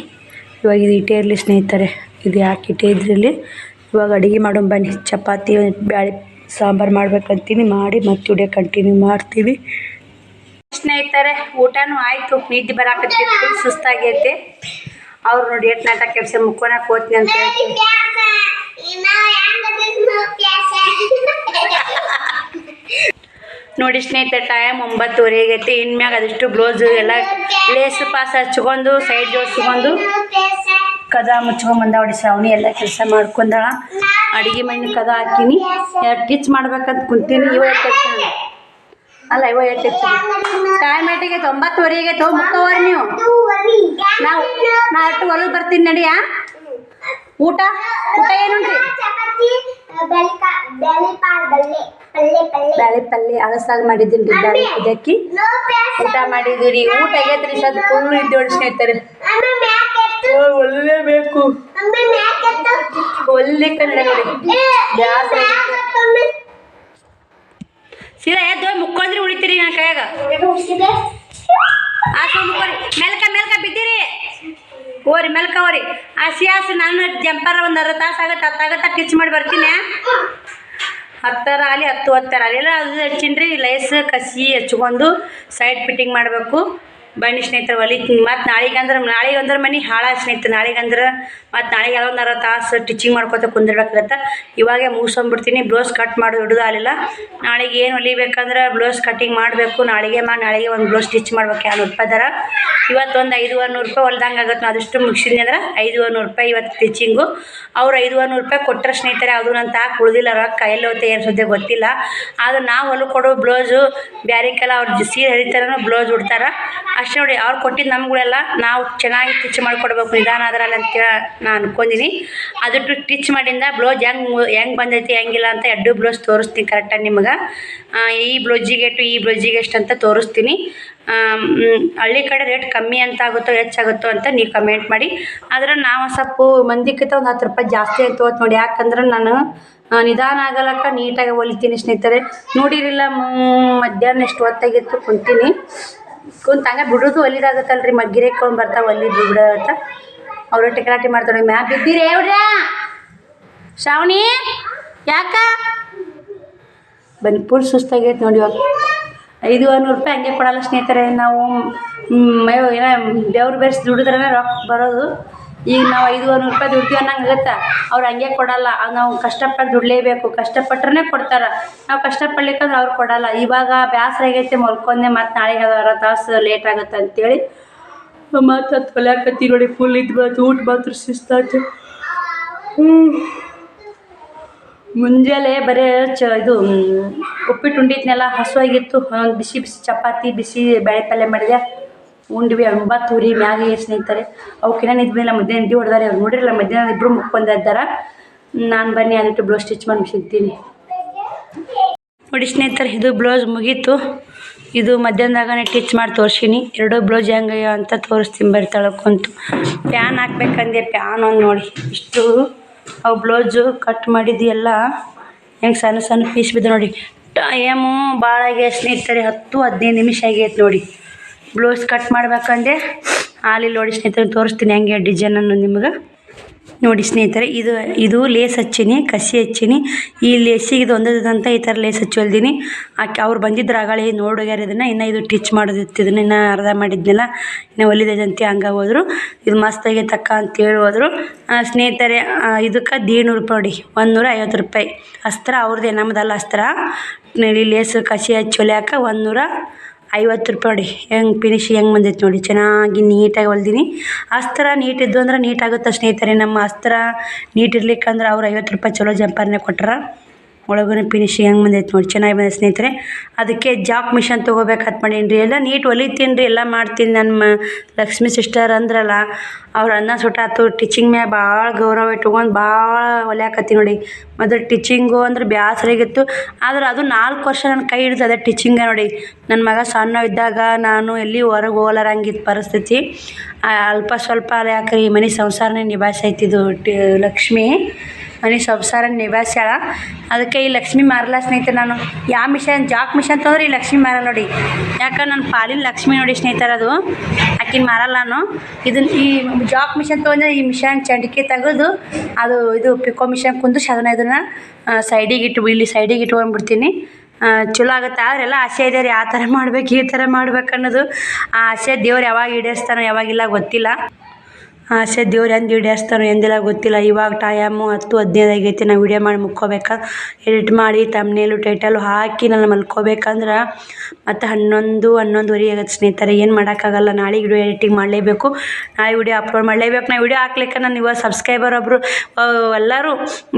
ಇವಾಗ ಇದು ಇಟ್ಟೇ ಇರಲಿ ಸ್ನೇಹಿತರೆ. ಇದು ಯಾಕೆ ಇಟ್ಟೇ ಇದ್ರಲ್ಲಿ ಇವಾಗ ಅಡುಗೆ ಮಾಡೋಣ ಬನ್ನಿ. ಚಪಾತಿ ಬ್ಯಾಳೆ ಸಾಂಬಾರು ಮಾಡ್ಬೇಕಂತೀನಿ. ಮಾಡಿ ಮತ್ತೆ ವಿಡಿಯೋ ಕಂಟಿನ್ಯೂ ಮಾಡ್ತೀವಿ ಸ್ನೇಹಿತರೆ. ಊಟನೂ ಆಯಿತು. ನಿದ್ದೆ ಬರಾಕತ್ತಿತ್ತು, ಫುಲ್ ಸುಸ್ತಾಗೈತೆ. ಅವ್ರು ನೋಡಿ ಎಷ್ಟು ನಾಟ ಕೆಲಸ ಮುಕ್ಕೋಣಕ್ಕೆ ಹೋಗ್ತೀನಿ ಅಂತ ಹೇಳ್ತೀನಿ. ನೋಡಿ ಸ್ನೇಹಿತರೆ, ಟೈಮ್ 9:30 ಆಗೈತಿ. ಇನ್ಮ್ಯಾಗ ಅದಷ್ಟು ಬ್ಲೌಸು ಎಲ್ಲ ಲೇಸ್ ಪಾಸ್ ಹಚ್ಕೊಂಡು ಸೈಡ್ ಜೋಡಿಸ್ಕೊಂಡು ಕದ ಮುಚ್ಕೊಂಬಂದ ಹೊಡಿ ಶ್ರಾವಣಿ ಎಲ್ಲ ಕೆಲಸ ಮಾಡ್ಕೊಂಡಾಳ. ಅಡುಗೆ ಮನೆ ಕದ ಹಾಕೀನಿ. ಟಿಚ್ ಮಾಡ್ಬೇಕಂತ ಕುಂತೀನಿ. ಇವಾಗ ಅಲ್ಲ ಇವಾಗ ಟೈಮ್ ಐಟಿಗೆ 9:30 ಆಗೈತೆ. ಹೋಗಿ ಮುಕ್ಕವ್ರಿ ನೀವು. ನಾ ಅಷ್ಟು ಹೊಲಕ್ಕೆ ಬರ್ತೀನಿ ನಡಿಯಾ. ಊಟ ಏನುಂಟ್ರಿ? ಬ್ಯಾಳೆ ಪಲ್ಯ ಅಗಸಾಗಿ ಮಾಡಿದ್ದೀನಿ ರೀ. ಬ್ಯಾಳೆ ಇದಕ್ಕಿ ಊಟ ಮಾಡಿದ್ದೀವಿ. ಊಟ ಆಗೈತ್ರಿ. ಸದ್ ಫುಲ್ ಇದ್ದೇಳಿ ಸ್ನೇಹಿತರೆ. ಒಲ್ಲೇಬೇಕು ಒಲ್ಲೆ ಕನ್ನಡ ನೋಡಿ. ಸೀದಾ ಎದ್ದು ಮುಕ್ಕೊಂಡ್ರಿ ಉಳಿತೀರಿ ನನ್ನ ಕೈಯಾಗ. ಮುಕ್ಕೋರಿ ಮೆಲ್ಕ ಬಿದ್ದೀರಿ. ಓರಿ ಮೆಲ್ಕ ಓರಿ. ಹಸಿ ನಾನು ಜಂಪರ ಒಂದು ಅರ್ಧ ತಾಸು ಆಗತ್ತೆ. 10 ಆಗತ್ತೆ ಟಿಚ್ ಮಾಡಿ ಬರ್ತೀನಿ. 10 ಆಗಲಿ 10 ಆಗಲಿ ಎಲ್ಲ ಅದು ಹಚ್ಚಿನ್ರಿ. ಲೈಸ್ ಕಸಿ ಹಚ್ಕೊಂಡು ಸೈಡ್ ಫಿಟ್ಟಿಂಗ್ ಮಾಡಬೇಕು. ಬನ್ನಿ ಸ್ನೇಹಿತರೆ ಹೊಲಿತೀನಿ. ಮತ್ತು ನಾಳೆಗಂದ್ರೆ ಮನೆ ಹಾಳ ಸ್ನೇಹಿತರೆ. ನಾಳೆಗಂದ್ರೆ ಮತ್ತು ನಾಳೆಗೆ ಯಾವ್ದೊಂದು ಅರ್ಧ ತಾಸು ಸ್ಟಿಚಿಂಗ್ ಮಾಡ್ಕೊತ ಕುಂದಿರ್ಬೇಕಾಗತ್ತೆ. ಇವಾಗೆ ಮುಗಿಸ್ಕೊಂಡ್ಬಿಡ್ತೀನಿ. ಬ್ಲೌಸ್ ಕಟ್ ಮಾಡೋದು ಹಿಡಿದು ಆಗಲಿಲ್ಲ. ನಾಳೆಗೆ ಏನು ಹೊಲಿಬೇಕಂದ್ರೆ ಬ್ಲೌಸ್ ಕಟ್ಟಿಂಗ್ ಮಾಡಬೇಕು. ನಾಳೆಗೆ ಒಂದು ಬ್ಲೌಸ್ ಸ್ಟಿಚ್ ಮಾಡ್ಬೇಕು. 200 ರೂಪಾಯಿ ದರ. ಇವತ್ತು ಒಂದು 500-400 ರೂಪಾಯಿ ಹೊಲ್ದಂಗೆ ಆಗುತ್ತೆ. ನಾವು ಅದಷ್ಟು ಮುಗಿಸಿದ್ನಿ ಅಂದ್ರೆ 500 ರೂಪಾಯಿ ಇವತ್ತು ಸ್ಟಿಚಿಂಗು. ಅವ್ರು 500 ರೂಪಾಯಿ ಕೊಟ್ಟರೆ ಸ್ನೇಹಿತರೆ. ಅದು ನನ್ನ ತಾಕ ಉಳಿದಿಲ್ಲ. ರೊಕ್ಕ ಎಲ್ಲಿ ಹೋಗ್ತೆ ಏನು ಸುದ್ದಿ ಗೊತ್ತಿಲ್ಲ. ಆದ್ರೆ ನಾವು ಹೊಲಕ್ಕೆ ಕೊಡೋ ಬ್ಲೌಸು ಬ್ಯಾರಿಕೆಲ್ಲ ಅವ್ರು ಸೀರೆ ಹರಿತಾರನೋ ಬ್ಲೌಸ್ ಉಡ್ತಾರೆ ಅಷ್ಟೇ ನೋಡಿ. ಅವ್ರು ಕೊಟ್ಟಿದ್ದು ನಮ್ಗಳೆಲ್ಲ ನಾವು ಚೆನ್ನಾಗಿ ಸ್ಟಿಚ್ ಮಾಡಿಕೊಡ್ಬೇಕು. ನಿಧಾನ ಅದರಲ್ಲಿ ಅಂತೇಳಿ ನಾನು ಅನ್ಕೊಂಡಿನಿ. ಅದಟ್ಟು ಸ್ಟಿಚ್ ಮಾಡಿಂದ ಬ್ಲೌಸ್ ಹೆಂಗೆ ಬಂದೈತಿ ಹೆಂಗಿಲ್ಲ ಅಂತ 2 ಬ್ಲೌಸ್ ತೋರಿಸ್ತೀನಿ ಕರೆಕ್ಟಾಗಿ ನಿಮ್ಗೆ. ಈ ಬ್ಲೌಸಿಗೆ ಎಷ್ಟು ಅಂತ ತೋರಿಸ್ತೀನಿ. ಹಳ್ಳಿ ಕಡೆ ರೇಟ್ ಕಮ್ಮಿ ಅಂತ ಆಗುತ್ತೋ ಹೆಚ್ಚಾಗುತ್ತೋ ಅಂತ ನೀವು ಕಮೆಂಟ್ ಮಾಡಿ. ಆದರೆ ನಾವು ಸ್ವಲ್ಪ ಮಂದಿಕ್ಕಿಂತ ಒಂದು 10 ರೂಪಾಯಿ ಜಾಸ್ತಿ ಅಂತ ಹೋಯ್ತು ನೋಡಿ. ಯಾಕಂದ್ರೆ ನಾನು ನಿಧಾನ ಆಗಲಕ್ಕ ನೀಟಾಗಿ ಹೊಲಿತೀನಿ ಸ್ನೇಹಿತರೆ. ನೋಡಿರಿಲ್ಲ ಮಧ್ಯಾಹ್ನ ಎಷ್ಟು ಹೊತ್ತಾಗಿತ್ತು ಕುಂತೀನಿ. ಹಂಗೆ ಬಿಡೋದು ಹೊಲಿದಾಗತ್ತಲ್ರಿ. ಮಗ್ಗಿರೇಕೊಂಡು ಬರ್ತಾವೆ ಹೊಲಿ ಬಿಡತ್ತ. ಅವ್ರ ಟಿಕರಾಟಿ ಮಾಡ್ತಾರೆ. ಮ್ಯಾಪ್ ಬಿದ್ದೀರಿ ಹೇಳ್ರ ಶ್ರಾವಣಿ ಯಾಕ ಬನ್ನಿ. ಫುಲ್ ಸುಸ್ತಾಗೈತೆ ನೋಡಿ. ಇವಾಗ 500 ರೂಪಾಯಿ ಹಂಗೆ ಕೊಡಲ್ಲ ಸ್ನೇಹಿತರೆ. ನಾವು ಏನೋ ಬೆವ್ರು ಬೆರೆಸಿ ದುಡಿದ್ರೆ ರೊಕ್ಕ ಬರೋದು. ಈಗ ನಾವು 500 ರೂಪಾಯಿ ದುಡ್ತೀವಿ ಅನ್ನಂಗೆ ಆಗುತ್ತೆ. ಅವ್ರು ಹಂಗೆ ಕೊಡಲ್ಲ. ನಾವು ಕಷ್ಟಪಟ್ಟು ದುಡ್ಲೇಬೇಕು. ಕಷ್ಟಪಟ್ರೆ ಕೊಡ್ತಾರೆ. ನಾವು ಕಷ್ಟಪಡ್ಲಿಕ್ಕಂದ್ರೆ ಅವ್ರು ಕೊಡಲ್ಲ. ಇವಾಗ ಬೇಸರ ಆಗೈತೆ ಮಲ್ಕೊಂಡೆ. ಮತ್ತು ನಾಳೆಗೆ 1/2 ತಾಸು ಲೇಟ್ ಆಗುತ್ತೆ ಅಂತೇಳಿ ಮತ್ತು ಹೊಲ್ಯಾಕತ್ತಿ ನೋಡಿ. ಫುಲ್ ಇದು ಬಂತು. ಊಟ ಮಾತ್ರ ಶಿಸ್ತಾಯ್ತು. ಮುಂಜಾನೆ ಬರೀ ಇದು ಉಪ್ಪಿಟ್ಟು ಉಂಡಿದ್ನೆಲ್ಲ ಹಸುವಾಗಿತ್ತು. ಒಂದು ಬಿಸಿ ಚಪಾತಿ ಬಿಸಿ ಬೇಳೆ ಪಲ್ಯ ಮಾಡಿದೆ. ಉಂಡ್ವಿ 9 ಮ್ಯಾಗೆ ಸ್ನೇಹಿತರೆ. ಅವಕ್ಕಿನ್ನ ನಿದ್ಮೇಲೆ ಮಧ್ಯಾಹ್ನ ನಿದ್ದೆ ಹೊಡೆದಾರೆ. ಅವ್ರು ನೋಡಿರಲ್ಲ ಮಧ್ಯಾಹ್ನ ಇಬ್ಬರು ಮುಕ್ಕೊಂದಿದ್ದಾರೆ. ನಾನು ಬನ್ನಿ ಅದಕ್ಕೆ ಬ್ಲೌಸ್ ಸ್ಟಿಚ್ ಮಾಡಿ ಸಿಗ್ತೀನಿ ನೋಡಿ ಸ್ನೇಹಿತರೆ. ಇದು ಬ್ಲೌಸ್ ಮುಗೀತು. ಇದು ಮಧ್ಯಾಹ್ನದಾಗನೇ ಸ್ಟಿಚ್ ಮಾಡಿ ತೋರಿಸೀನಿ. 2 ಬ್ಲೌಸ್ ಹೆಂಗೆ ಅಂತ ತೋರಿಸ್ತೀನಿ. ಬರೀ ತಳಕ್ಕಂತು ಪ್ಯಾನ್ ಹಾಕ್ಬೇಕಂದೆ. ಪ್ಯಾನ್ ಒಂದು ನೋಡಿ ಇಷ್ಟು ಅವು ಬ್ಲೌಸು ಕಟ್ ಮಾಡಿದ್ದು ಎಲ್ಲ ಹೆಂಗೆ ಸಣ್ಣ ಪೀಸ್ ಬಿದ್ದು ನೋಡಿ. ಟೈಮು ಭಾಳ ಆಗ್ಯದ ಸ್ನೇಹಿತರೆ. 10-15 ನಿಮಿಷ ಆಗೈತೆ ನೋಡಿ. ಬ್ಲೌಸ್ ಕಟ್ ಮಾಡ್ಬೇಕಂದೆ ಅಲ್ಲಿ ನೋಡಿ ಸ್ನೇಹಿತರೆ. ತೋರಿಸ್ತೀನಿ ಹೆಂಗೆ ಡಿಸೈನನ್ನು ನಿಮ್ಗೆ ನೋಡಿ ಸ್ನೇಹಿತರೆ. ಇದು ಲೇಸ್ ಹಚ್ಚೀನಿ, ಕಸಿ ಹಚ್ಚೀನಿ. ಈ ಲೇಸಿಗೆ ಇದು ಒಂದಂತ ಈ ಥರ ಲೇಸ್ ಹಚ್ಚಿ ಹೊಲ್ದೀನಿ. ಅವ್ರು ಬಂದಿದ್ರು ಆಗಳೇ ನೋಡೋಗ್ಯಾರ ಇದನ್ನು. ಇನ್ನು ಇದು ಟಿಚ್ ಮಾಡೋದಿತ್ತು. ಇದನ್ನು ಇನ್ನು ಅರ್ಧ ಮಾಡಿದ್ನಿಲ್ಲ. ಇನ್ನು ಹೊಲಿದಂತೆ ಹಂಗೆ ಹೋದ್ರು. ಇದು ಮಸ್ತಾಗಿ ತಕ್ಕ ಅಂತೇಳಿ ಹೋದ್ರು ಸ್ನೇಹಿತರೆ. ಇದಕ್ಕೆ 150 ರೂಪಾಯಿ ನೋಡಿ. 150 ರೂಪಾಯಿ ಅಸ್ತ್ರ ಅವ್ರದ್ದೇ, ನಮ್ಮದಲ್ಲ ಅಸ್ತ್ರ. ಲೇಸು ಕಸಿ ಹಚ್ಚಿ ಹೊಲ್ಯಾಕ 50 ರೂಪಾಯಿ ನೋಡಿ ಹೆಂಗೆ ಫಿನಿಶ್ ಹೆಂಗೆ ಬಂದೈತೆ ನೋಡಿ. ಚೆನ್ನಾಗಿ ನೀಟಾಗಿ ಹೊಲ್ದೀನಿ. ಅಸ್ತ್ರ ನೀಟ್ ಇದ್ದು ಅಂದ್ರೆ ನೀಟ್ ಆಗುತ್ತೆ ಸ್ನೇಹಿತರೆ. ನಮ್ಮ ಅಸ್ತ್ರ ನೀಟ್ ಇರ್ಲಿಕ್ಕಂದ್ರೆ ಅವ್ರು 50 ರೂಪಾಯಿ ಚಲೋ ಜಂಪರ್ನೇ ಕೊಟ್ರ. ಒಳಗೂ ಫಿನಿಶಿಂಗ್ ಹೆಂಗೆ ಬಂದೈತೆ ನೋಡಿ, ಚೆನ್ನಾಗಿ ಬಂದೈತೆ ಸ್ನೇಹಿತರೆ. ಅದಕ್ಕೆ ಜಾಕ್ ಮಿಷನ್ ತೊಗೋಬೇಕಂತ ಮಾಡೀನಿ ರೀ. ಎಲ್ಲ ನೀಟ್ ಹೊಲಿತೀನಿ ರೀ, ಎಲ್ಲ ಮಾಡ್ತೀನಿ. ನಮ್ಮ ಲಕ್ಷ್ಮಿ ಸಿಸ್ಟರ್ ಅಂದ್ರಲ್ಲ, ಅವ್ರು ಅನ್ನ ಸುಟ್ಟಾತು ಟೀಚಿಂಗ್ ಮ್ಯಾಗ ಭಾಳ ಗೌರವ ಇಟ್ಕೊಂಡು ಭಾಳ ಹೊಲಿಯಾಕತ್ತಿ ನೋಡಿ. ಮೊದಲು ಟೀಚಿಂಗು ಅಂದ್ರೆ ಬ್ಯಾಸರಾಗಿತ್ತು, ಆದ್ರೆ ಅದು 4 ವರ್ಷ ನನ್ನ ಕೈ ಹಿಡಿದು ಅದೇ ಟೀಚಿಂಗ ನೋಡಿ. ನನ್ನ ಮಗ ಸಣ್ಣ ಇದ್ದಾಗ ನಾನು ಎಲ್ಲಿ ಹೊರಗೆ ಹೋಗಲಾರಂಗಿದ್ದ ಪರಿಸ್ಥಿತಿ. ಅಲ್ಪ ಸ್ವಲ್ಪ ಯಾಕ್ರಿ ಮನೆ ಸಂಸಾರನೇ ನಿಭಾಯಿಸೈತಿದ್ದು ಲಕ್ಷ್ಮಿ ಮನೆ ಸಂಸಾರ ನಿಭಾಯಿಸ್ಯಾಳ. ಅದಕ್ಕೆ ಈ ಲಕ್ಷ್ಮಿ ಮಾರಲ್ಲ ಸ್ನೇಹಿತರೆ. ನಾನು ಯಾವ ಮಿಷನ್ ಜಾಕ್ ಮಿಷನ್ ತೊಂದ್ರೆ ಈ ಲಕ್ಷ್ಮಿ ಮಾರಲ್ಲ ನೋಡಿ. ಯಾಕಂದ್ರೆ ನನ್ನ ಪಾಲಿನ ಲಕ್ಷ್ಮಿ ನೋಡಿ ಸ್ನೇಹಿತರೆ, ಅದು ಆಕಿನ ಮಾರಲ್ಲ ನಾನು. ಇದನ್ನು ಈ ಜಾಕ್ ಮಿಷನ್ ತೊಗೊಂಡ್ರೆ ಈ ಮಿಷನ್ ಚಂಡಿಕೆ ತೆಗೆದು ಅದು ಇದು ಪಿಕೋ ಮಿಷನ್ ಕುಂದು ಅದನ್ನು ಸೈಡಿಗೆ ಇಲ್ಲಿ ಸೈಡಿಗೆ ಇಟ್ಕೊಂಡ್ಬಿಡ್ತೀನಿ. ಚಲೋ ಆಗುತ್ತೆ. ಆದ್ರೆಲ್ಲ ಆಸೆ ಇದೆ ರೀ, ಆ ಥರ ಮಾಡ್ಬೇಕು ಈ ಥರ ಮಾಡ್ಬೇಕು ಅನ್ನೋದು. ಆ ಆಸೆ ದೇವ್ರು ಯಾವಾಗ ಈಡೇರಿಸ್ತಾನೋ ಯಾವಾಗಿಲ್ಲ ಗೊತ್ತಿಲ್ಲ. ಆಸೆ ದೇವ್ರು ಎಂದು ಈಡೇರಿಸ್ತಾನೋ ಎಂದಿಲ್ಲ ಗೊತ್ತಿಲ್ಲ. ಇವಾಗ ಟೈಮು 10-15 ಆಗೈತಿ. ನಾವು ವಿಡಿಯೋ ಮಾಡಿ ಮುಕ್ಕೋಬೇಕಾ, ಎಡಿಟ್ ಮಾಡಿ ತಮ್ನೇಲು ಟೈಟಲು ಹಾಕಿ ನಾನು ಮಲ್ಕೋಬೇಕಂದ್ರೆ ಮತ್ತು 11-11:30 ಆಗುತ್ತೆ ಸ್ನೇಹಿತರೆ. ಏನು ಮಾಡೋಕ್ಕಾಗಲ್ಲ. ನಾಳೆಗೆ ವಿಡಿಯೋ ಎಡಿಟಿಂಗ್ ಮಾಡಲೇಬೇಕು, ನಾಳೆ ವಿಡಿಯೋ ಅಪ್ಲೋಡ್ ಮಾಡಲೇಬೇಕು. ನಾನು ವಿಡಿಯೋ ಹಾಕ್ಲಿಕ್ಕೆ ನಾನು ಇವಾಗ ಸಬ್ಸ್ಕ್ರೈಬರ್ ಒಬ್ಬರು ಎಲ್ಲರೂ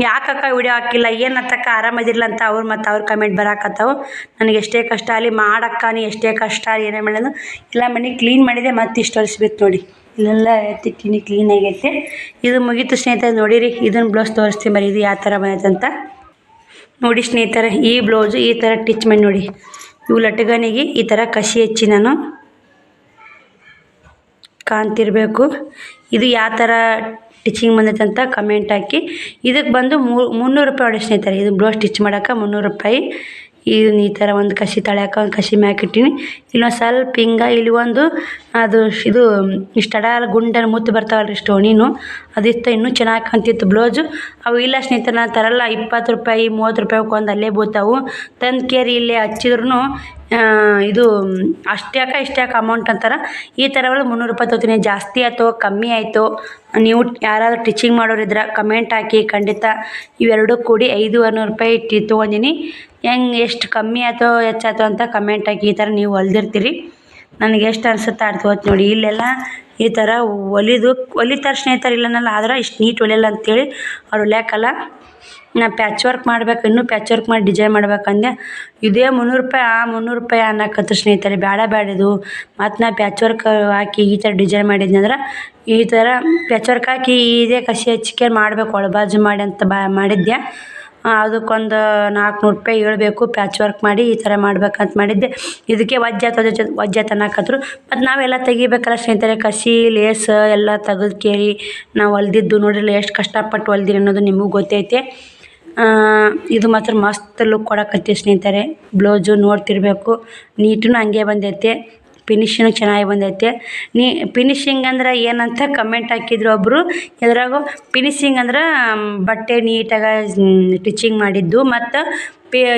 ಯಾಕಕ್ಕ ವಿಡಿಯೋ ಹಾಕಿಲ್ಲ ಏನತ್ತಕ್ಕ ಆರಾಮದಿಲ್ಲ ಅಂತ ಅವ್ರ ಕಮೆಂಟ್ ಬರಾಕತ್ತಾವು. ನನಗೆ ಎಷ್ಟೇ ಕಷ್ಟ ಆಗಲಿ ಮಾಡಕ್ಕ, ನೀ ಎಷ್ಟೇ ಕಷ್ಟ ಆಗಲಿ ಏನೇ ಮಾಡೋದು ಇಲ್ಲ. ಮನೆ ಕ್ಲೀನ್ ಮಾಡಿದೆ ಮತ್ತು ಇಷ್ಟು ಹೊಲಿಸ್ಬೇಕು ನೋಡಿ. ಇಲ್ಲೆಲ್ಲ ಎತ್ತಿ ಕ್ಲೀನ್ ಆಗೈತೆ. ಇದು ಮುಗೀತು ಸ್ನೇಹಿತರೆ. ನೋಡಿರಿ, ಇದನ್ನು ಬ್ಲೌಸ್ ತೋರಿಸ್ತೀನಿ ಬರೀ ಇದು ಯಾವ ಥರ ಬಂದೈತೆ ಅಂತ ನೋಡಿ ಸ್ನೇಹಿತರೆ. ಈ ಬ್ಲೌಸು ಈ ಥರ ಟಿಚ್ ಮಾಡಿ ನೋಡಿ. ಇವು ಲಟ್ಗನಿಗೆ ಈ ಥರ ಕಸಿ ಹಚ್ಚಿ ನಾನು ಕಾಣ್ತಿರ್ಬೇಕು. ಇದು ಯಾವ ಥರ ಟಿಚಿಂಗ್ ಬಂದೈತೆ ಅಂತ ಕಮೆಂಟ್ ಹಾಕಿ. ಇದಕ್ಕೆ ಬಂದು 300 ರೂಪಾಯಿ ನೋಡಿ ಸ್ನೇಹಿತರೆ. ಇದು ಬ್ಲೌಸ್ ಸ್ಟಿಚ್ ಮಾಡೋಕೆ 300 ರೂಪಾಯಿ. ಇದನ್ನ ಈ ಥರ ಒಂದು ಕಸಿ ತಳ್ಯಾಕ ಒಂದು ಕಸಿ ಮ್ಯಾಕಿಟ್ಟಿನಿ. ಇಲ್ಲೊಂದು ಸ್ವಲ್ಪ ಹಿಂಗೆ ಇಲ್ಲಿ ಒಂದು ಅದು ಇದು ಇಷ್ಟಡ ಗುಂಡನ್ನು ಮುತ್ತು ಬರ್ತಾವಲ್ರಿ ಸ್ಟೋನಿನು ಅದಿತ್ತು. ಇನ್ನೂ ಚೆನ್ನಾಗಿ ಕಾಣ್ತಿತ್ತು ಬ್ಲೌಸು. ಅವು ಇಲ್ಲ ಸ್ನೇಹಿತರೆ, ನಾನು ತರಲ್ಲ. 20 ರೂಪಾಯಿ 30 ರೂಪಾಯಿಗೆ ಒಂದು ಅಲ್ಲೇ ಬೀಳ್ತಾವು. ತಂದು ಕೇರಿ ಇಲ್ಲೇ ಹಚ್ಚಿದ್ರು ಇದು ಇಷ್ಟ್ಯಾಕೆ ಅಮೌಂಟ್ ಅಂತಾರೆ. ಈ ಥರಗಳು 300 ರೂಪಾಯಿ ತೊಗೋತೀನಿ. ಜಾಸ್ತಿ ಆಯ್ತು ಕಮ್ಮಿ ಆಯಿತು, ನೀವು ಯಾರಾದರೂ ಟೀಚಿಂಗ್ ಮಾಡೋರಿದ್ರೆ ಕಮೆಂಟ್ ಹಾಕಿ. ಖಂಡಿತ ಇವೆರಡೂ ಕೂಡಿ 500 ರೂಪಾಯಿ ತೊಗೊಂಡಿನಿ. ಹೆಂಗೆ ಎಷ್ಟು ಕಮ್ಮಿ ಆಯ್ತೋ ಹೆಚ್ಚಾಯ್ತೋ ಅಂತ ಕಮೆಂಟ್ ಹಾಕಿ. ಈ ಥರ ನೀವು ಹೊಲ್ದಿರ್ತೀರಿ, ನನಗೆ ಎಷ್ಟು ಅನ್ಸುತ್ತೆ ಅಷ್ಟು ಹೋಯ್ತು ನೋಡಿ. ಇಲ್ಲೆಲ್ಲ ಈ ಥರ ಹೊಲಿತಾರೆ ಸ್ನೇಹಿತರೆ, ಇಲ್ಲನಲ್ಲ. ಆದ್ರೆ ಇಷ್ಟು ನೀಟ್ ಹೊಲಿಯಲ್ಲ ಅಂತೇಳಿ ಅವ್ರು ಹೊಲಿಯಾಕಲ್ಲ. ನಾ ಪ್ಯಾಚ್ ವರ್ಕ್ ಮಾಡ್ಬೇಕು, ಇನ್ನೂ ಪ್ಯಾಚ್ ವರ್ಕ್ ಮಾಡಿ ಡಿಸೈನ್ ಮಾಡ್ಬೇಕಂದೆ. ಇದೇ 300 ರೂಪಾಯಿ 300 ರೂಪಾಯಿ ಅನ್ನಕತ್ರ ಸ್ನೇಹಿತರೆ. ಬೇಡದು. ಮತ್ತು ನಾ ಪ್ಯಾಚ್ ವರ್ಕ್ ಹಾಕಿ ಈ ಥರ ಡಿಸೈನ್ ಮಾಡಿದ್ನಂದ್ರೆ ಈ ಥರ ಪ್ಯಾಚ್ ವರ್ಕ್ ಹಾಕಿ ಇದೇ ಕಸಿ ಹಚ್ಚಿಕೆ ಮಾಡಬೇಕು ಒಳಬಾಜು ಮಾಡಿ ಅಂತ ಮಾಡಿದ್ದೆ. ಅದಕ್ಕೊಂದು 400 ರೂಪಾಯಿ ಹೇಳ್ಬೇಕು ಪ್ಯಾಚ್ ವರ್ಕ್ ಮಾಡಿ ಈ ಥರ ಮಾಡ್ಬೇಕಂತ ಮಾಡಿದ್ದೆ. ಇದಕ್ಕೆ ವಜ್ಜಾತ ಅನ್ನಕತ್ರು. ಮತ್ತು ನಾವೆಲ್ಲ ತೆಗಿಬೇಕಲ್ಲ ಸ್ನೇಹಿತರೆ, ಕಸಿ ಲೇಸ್ ಎಲ್ಲ ತೆಗೆದು ಕೇರಿ ನಾವು ಹೊಲ್ದಿದ್ದು ನೋಡಿರಲ್ಲ ಎಷ್ಟು ಕಷ್ಟಪಟ್ಟು ಹೊಲ್ದಿರಿ ಅನ್ನೋದು ನಿಮಗೂ ಗೊತ್ತೈತೆ. ಇದು ಮಾತ್ರ ಮಸ್ತ್ ಲುಕ್ ಕೊಡಕತ್ತಿ ಸ್ನೇಹಿತರೆ. ಬ್ಲೌಸು ನೋಡ್ತಿರ್ಬೇಕು, ನೀಟೂ ಹಂಗೆ ಬಂದೈತೆ. ಫಿನಿಶಿಂಗ್ ಚೆನ್ನಾಗಿ ಬಂದೈತೆ. ಫಿನಿಶಿಂಗ್ ಅಂದ್ರೆ ಏನಂತ ಕಮೆಂಟ್ ಹಾಕಿದ್ರು ಒಬ್ಬರು. ಎದ್ರಾಗೂ ಫಿನಿಶಿಂಗ್ ಅಂದ್ರೆ ಬಟ್ಟೆ ನೀಟಾಗಿ ಸ್ಟಿಚಿಂಗ್ ಮಾಡಿದ್ದು ಮತ್ತು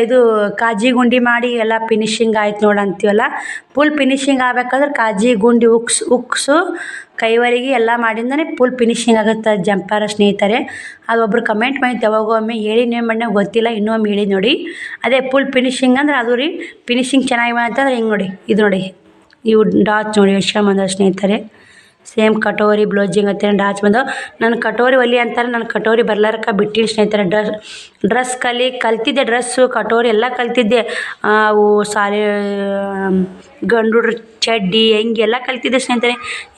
ಇದು ಕಾಜಿ ಗುಂಡಿ ಮಾಡಿ ಎಲ್ಲ ಫಿನಿಶಿಂಗ್ ಆಯ್ತು ನೋಡಿ ಅಂತೀವಲ್ಲ. ಫುಲ್ ಫಿನಿಶಿಂಗ್ ಆಗ್ಬೇಕಾದ್ರೆ ಕಾಜಿ ಗುಂಡಿ ಉಕ್ಸು ಕೈವರೆಗೆ ಎಲ್ಲ ಮಾಡಿಂದನೇ ಫುಲ್ ಫಿನಿಶಿಂಗ್ ಆಗುತ್ತೆ ಜಂಪರ ಸ್ನೇಹಿತರೆ. ಅದು ಒಬ್ರು ಕಮೆಂಟ್ ಮಾಡಿದ್ದು ಯಾವಾಗೋ ಒಮ್ಮೆ ಹೇಳಿ ನೀವು ಮಣ್ಣಾಗ ಗೊತ್ತಿಲ್ಲ, ಇನ್ನೊಮ್ಮೆ ಹೇಳಿ ನೋಡಿ. ಅದೇ ಫುಲ್ ಫಿನಿಶಿಂಗ್ ಅಂದ್ರೆ ಅದು ರೀ. ಫಿನಿಶಿಂಗ್ ಚೆನ್ನಾಗಿ ಬಂತಂದ್ರೆ ಹಿಂಗೆ ನೋಡಿ, ಇದು ನೋಡಿ ಇವು ಡಾಚ್ ನೋಡಿ ಎಷ್ಟು ಬಂದವು ಸ್ನೇಹಿತರೆ. ಸೇಮ್ ಕಟೋರಿ ಬ್ಲೌಸಿಂಗ್ ಅಂತ ಡಾಚ್ ಬಂದವು. ನನ್ನ ಕಟೋರಿ ಒಲಿ ಅಂತಾರೆ, ನನ್ನ ಕಟೋರಿ ಬರ್ಲಾರಕ್ಕೆ ಬಿಟ್ಟಿನಿ ಸ್ನೇಹಿತರೆ. ಡ್ರೆಸ್ ಕಲ್ತಿದ್ದೆ, ಡ್ರೆಸ್ಸು ಕಟೋರಿ ಎಲ್ಲ ಕಲ್ತಿದ್ದೆ. ಅವು ಸಾರಿ ಗಂಡು ಚಡ್ಡಿ ಹೆಂಗೆಲ್ಲ ಕಲ್ತಿದ್ದೆ ಸ್ನೇಹಿತರೆ.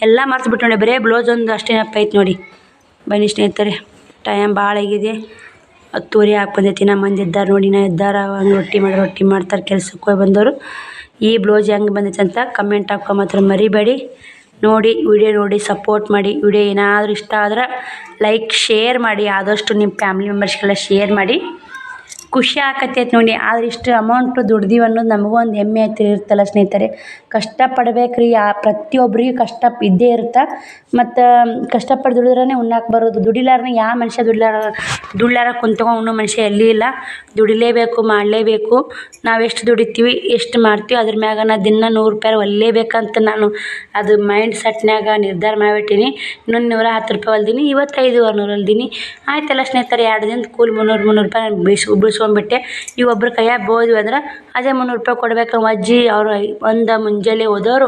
ಎಲ್ಲ ಮರ್ತು ನೋಡಿ. ಬರೀ ಬ್ಲೌಸ್ ಒಂದು ಅಷ್ಟೇ ನೆನಪೈತೆ ನೋಡಿ. ಬನ್ನಿ ಸ್ನೇಹಿತರೆ, ಟೈಮ್ ಭಾಳ ಆಗಿದೆ. 10:30 ಬಂದೈತಿ. ನಮ್ಮ ಮಂದಿ ಇದ್ದಾರೆ ನೋಡಿ, ಹಂಗೆ ರೊಟ್ಟಿ ಮಾಡ್ತಾರೆ ಕೆಲ್ಸಕ್ಕೆ ಹೋಗಿ ಬಂದವರು. ಈ ಬ್ಲೌಸ್ ಹೆಂಗೆ ಬಂದೈತೆ ಅಂತ ಕಮೆಂಟ್ ಹಾಕೋ ಮಾತ್ರ ಮರಿಬೇಡಿ. ನೋಡಿ ವಿಡಿಯೋ ನೋಡಿ ಸಪೋರ್ಟ್ ಮಾಡಿ. ವಿಡಿಯೋ ಏನಾದರೂ ಇಷ್ಟ ಆದ್ರೆ ಲೈಕ್ ಶೇರ್ ಮಾಡಿ. ಆದಷ್ಟು ನಿಮ್ಮ ಫ್ಯಾಮಿಲಿ ಮೆಂಬರ್ಸ್ಗೆಲ್ಲ ಶೇರ್ ಮಾಡಿ. ಖುಷಿ ಆಕತ್ತೈತೆ ನೋಡಿ. ಆದ್ರೆ ಇಷ್ಟು ಅಮೌಂಟು ದುಡ್ದೀವಿ ಅನ್ನೋದು ನಮಗೂ ಒಂದು ಹೆಮ್ಮೆ ಇರ್ತಲ್ಲ ಸ್ನೇಹಿತರೆ. ಕಷ್ಟಪಡ್ಬೇಕು ರೀ. ಪ್ರತಿಯೊಬ್ಬರಿಗೂ ಕಷ್ಟ ಇದ್ದೇ ಇರುತ್ತೆ. ಮತ್ತು ಕಷ್ಟಪಟ್ಟು ದುಡಿದ್ರೇ ಉಣ್ಣಕ್ಕೆ ಬರೋದು. ದುಡಿಲಾರ್ದೆ ಯಾವ ಮನುಷ್ಯ ದುಡಿಲಾರ ಕುಂತ್ಕೊಂಡು ಉಣ್ಣೋ ಮನುಷ್ಯ ಎಲ್ಲಿ ಇಲ್ಲ. ದುಡಿಲೇಬೇಕು, ಮಾಡಲೇಬೇಕು. ನಾವು ಎಷ್ಟು ದುಡಿತೀವಿ ಎಷ್ಟು ಮಾಡ್ತೀವಿ ಅದ್ರ ಮ್ಯಾಗ ನಾ ದಿನ 100 ರೂಪಾಯಿ ಹೊಲಿಲೇಬೇಕಂತ ನಾನು ಅದು ಮೈಂಡ್ ಸೆಟ್ನಾಗ ನಿರ್ಧಾರ ಮಾಡಿಬಿಟ್ಟಿನಿ. ಇನ್ನೊಂದು 110 ರೂಪಾಯಿ ಹೊಲ್ದೀನಿ, ಇವತ್ತು 500 ಹೊಲ್ದೀನಿ. ಆಯ್ತಲ್ಲ ಸ್ನೇಹಿತರೆ, 2 ದಿನದ ಕೂಲಿ 300 ರೂಪಾಯಿ ಉಳ್ಸ್ಕೊಂಡ್ಬಿಟ್ಟೆ. ಈಗ ಒಬ್ರ ಕೈಯಾಗ ಬೋದ್ವಿ ಅಂದ್ರೆ ಅದೇ 300 ರೂಪಾಯಿ ಕೊಡ್ಬೇಕು. ನಮ್ಮ ಅಜ್ಜಿ ಅವರು ಒಂದು ಮುಂಜಾನೆ ಹೋದವರು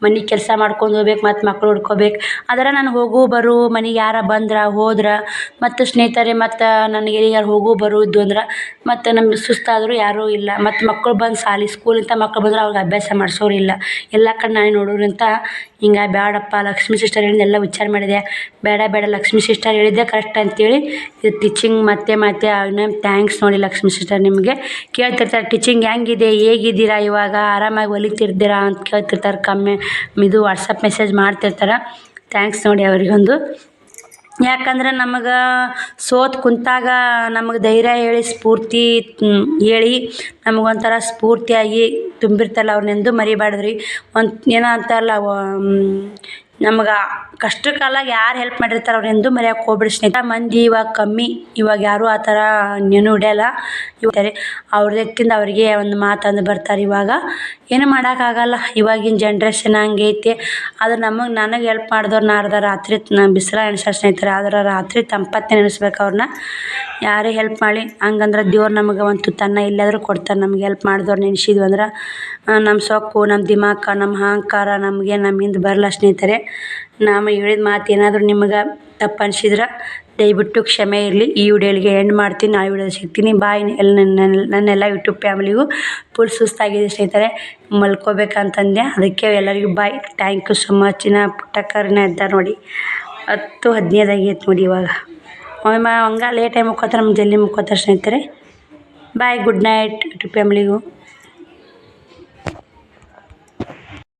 ಮನೆ ಕೆಲಸ ಮಾಡ್ಕೊಂಡು ಹೋಗ್ಬೇಕು, ಮತ್ತು ಮಕ್ಳು ಹುಡ್ಕೋಬೇಕು. ಅದರ ನಾನು ಹೋಗು ಬರು ಮನೆಗೆ ಯಾರ ಬಂದ್ರೆ ಹೋದ್ರೆ ಮತ್ತು ಸ್ನೇಹಿತರೆ ಮತ್ತು ನನಗೆ ಎಲ್ಲಿಗಾರು ಹೋಗು ಬರು ಇದ್ದು ಅಂದ್ರೆ ಮತ್ತು ನಮ್ಗೆ ಸುಸ್ತಾದರೂ ಯಾರೂ ಇಲ್ಲ. ಮತ್ತು ಮಕ್ಕಳು ಬಂದು ಸ್ಕೂಲಿಂದ ಮಕ್ಳು ಬಂದ್ರೆ ಅವ್ರಿಗೆ ಅಭ್ಯಾಸ ಮಾಡಿಸೋರಿಲ್ಲ. ಎಲ್ಲ ಕಡೆ ನಾನೇ ನೋಡೋರಿಂತ ಹಿಂಗೆ ಬೇಡಪ್ಪ ಲಕ್ಷ್ಮೀ ಸಿಸ್ಟರ್ ಹೇಳಿದ್ದೆಲ್ಲ ವಿಚಾರ ಮಾಡಿದೆ. ಬೇಡ ಲಕ್ಷ್ಮೀ ಸಿಸ್ಟರ್ ಹೇಳಿದ್ದೆ ಕರೆಕ್ಟ್ ಅಂತೇಳಿ ಇದು ಟೀಚಿಂಗ್ ಮತ್ತೆ ಇನ್ನೇನು ಥ್ಯಾಂಕ್ಸ್ ನೋಡಿ ಲಕ್ಷ್ಮೀ ಸಿಸ್ಟರ್. ನಿಮಗೆ ಕೇಳ್ತಿರ್ತಾರೆ ಟೀಚಿಂಗ್ ಹೆಂಗಿದೆ, ಹೇಗಿದ್ದೀರಾ, ಇವಾಗ ಆರಾಮಾಗಿ ಹೊಲಿತಿರ್ತೀರಾ ಅಂತ ಕೇಳ್ತಿರ್ತಾರೆ. ಇದು ವಾಟ್ಸಪ್ ಮೆಸೇಜ್ ಮಾಡ್ತಿರ್ತಾರೆ. ಥ್ಯಾಂಕ್ಸ್ ನೋಡಿ ಅವರಿಗೊಂದು. ಯಾಕಂದ್ರೆ ನಮಗೆ ಸೋತು ಕುಂತಾಗ ನಮಗೆ ಧೈರ್ಯ ಹೇಳಿ ಸ್ಫೂರ್ತಿ ಹೇಳಿ ನಮಗೊಂಥರ ಸ್ಫೂರ್ತಿಯಾಗಿ ತುಂಬಿರ್ತಲ್ಲ, ಅವ್ರನ್ನೆಂದೂ ಮರಿಬಾರ್ದ್ರಿ. ಏನೋ ಅಂತಾರಲ್ಲ, ನಮ್ಗೆ ಕಷ್ಟ ಕಾಲಾಗ ಯಾರು ಹೆಲ್ಪ್ ಮಾಡಿರ್ತಾರೆ ಅವ್ರೆಂದೂ ಮರೆಯೋಕೆ ಹೋಗ್ಬೇಡಿ ಸ್ನೇಹಿತರೆ. ಮಂದಿ ಇವಾಗ ಕಮ್ಮಿ, ಇವಾಗ ಯಾರೂ ಆ ಥರ ನೆನೂ ಹಿಡಿಯಲ್ಲ. ಇರ್ತಾರೆ ಅವ್ರದ್ದು ಎತ್ತಿಂದ ಅವರಿಗೆ ಒಂದು ಮಾತಂದು ಬರ್ತಾರೆ. ಇವಾಗ ಏನು ಮಾಡೋಕ್ಕಾಗಲ್ಲ, ಇವಾಗಿನ ಜನ್ರೇಷನ್ ಹಂಗೈತೆ. ಆದ್ರೆ ನನಗೆ ಹೆಲ್ಪ್ ಮಾಡಿದವ್ರನ್ನ ಅರ್ಧ ರಾತ್ರಿ ಬಿಸಿಲ ಎಣ್ಸಾರ ಸ್ನೇಹಿತರೆ, ಆದ್ರೆ ರಾತ್ರಿ ತಂಪತ್ತೆ ನೆನೆಸ್ಬೇಕು ಅವ್ರನ್ನ. ಯಾರೇ ಹೆಲ್ಪ್ ಮಾಡಿ ಹಂಗಂದ್ರೆ ದೇವ್ರು ನಮಗೆ ಒಂದು ತುತ್ತನ್ನ ಎಲ್ಲಾದರೂ ಕೊಡ್ತಾರೆ. ನಮ್ಗೆ ಹೆಲ್ಪ್ ಮಾಡಿದವ್ರು ನೆನೆಸಿದ್ವಿ ಅಂದ್ರೆ ನಮ್ಮ ಸೊಕ್ಕು, ನಮ್ಮ ದಿಮಾಕ, ನಮ್ಮ ಅಹಂಕಾರ ನಮ್ಮಿಂದ ಬರಲ್ಲ ಸ್ನೇಹಿತರೆ. ನಾನು ಹೇಳಿದ ಮಾತು ಏನಾದರೂ ನಿಮಗೆ ತಪ್ಪು ಅನಿಸಿದ್ರೆ ದಯವಿಟ್ಟು ಕ್ಷಮೆ ಇರಲಿ. ಈ ವಿಡಿಯೋಲಿಗೆ ಎಂಡ್ ಮಾಡ್ತೀನಿ. ಆ ವಿಡಿಯೋ ಸಿಗ್ತೀನಿ. ಬಾಯ್. ನನ್ನೆಲ್ಲ ಯೂಟ್ಯೂಬ್ ಫ್ಯಾಮಿಲಿಗೂ ಫುಲ್ ಸುಸ್ತಾಗಿದೆ ಸ್ನೇಹಿತರೆ, ಮಲ್ಕೋಬೇಕಂತಂದೆ. ಅದಕ್ಕೆ ಎಲ್ಲರಿಗೂ bye. Thank you so much. ಪುಟ್ಟಕ್ಕರನ್ನ ಇದ್ದಾರೆ ನೋಡಿ, 10:15 ಆಗೈತೆ ನೋಡಿ ಇವಾಗ. ಒಮ್ಮೆ ಹಂಗೆ ಲೇಟಾಗಿ ಮುಕ್ಕೋತಾರೆ, ನಮ್ಗೆ ಜಲ್ದಿ ಮುಕ್ಕೋತಾರೆ ಸ್ನೇಹಿತರೆ. ಬಾಯ್, ಗುಡ್ ನೈಟ್ ಯೂಟ್ಯೂಬ್ ಫ್ಯಾಮಿಲಿಗೂ.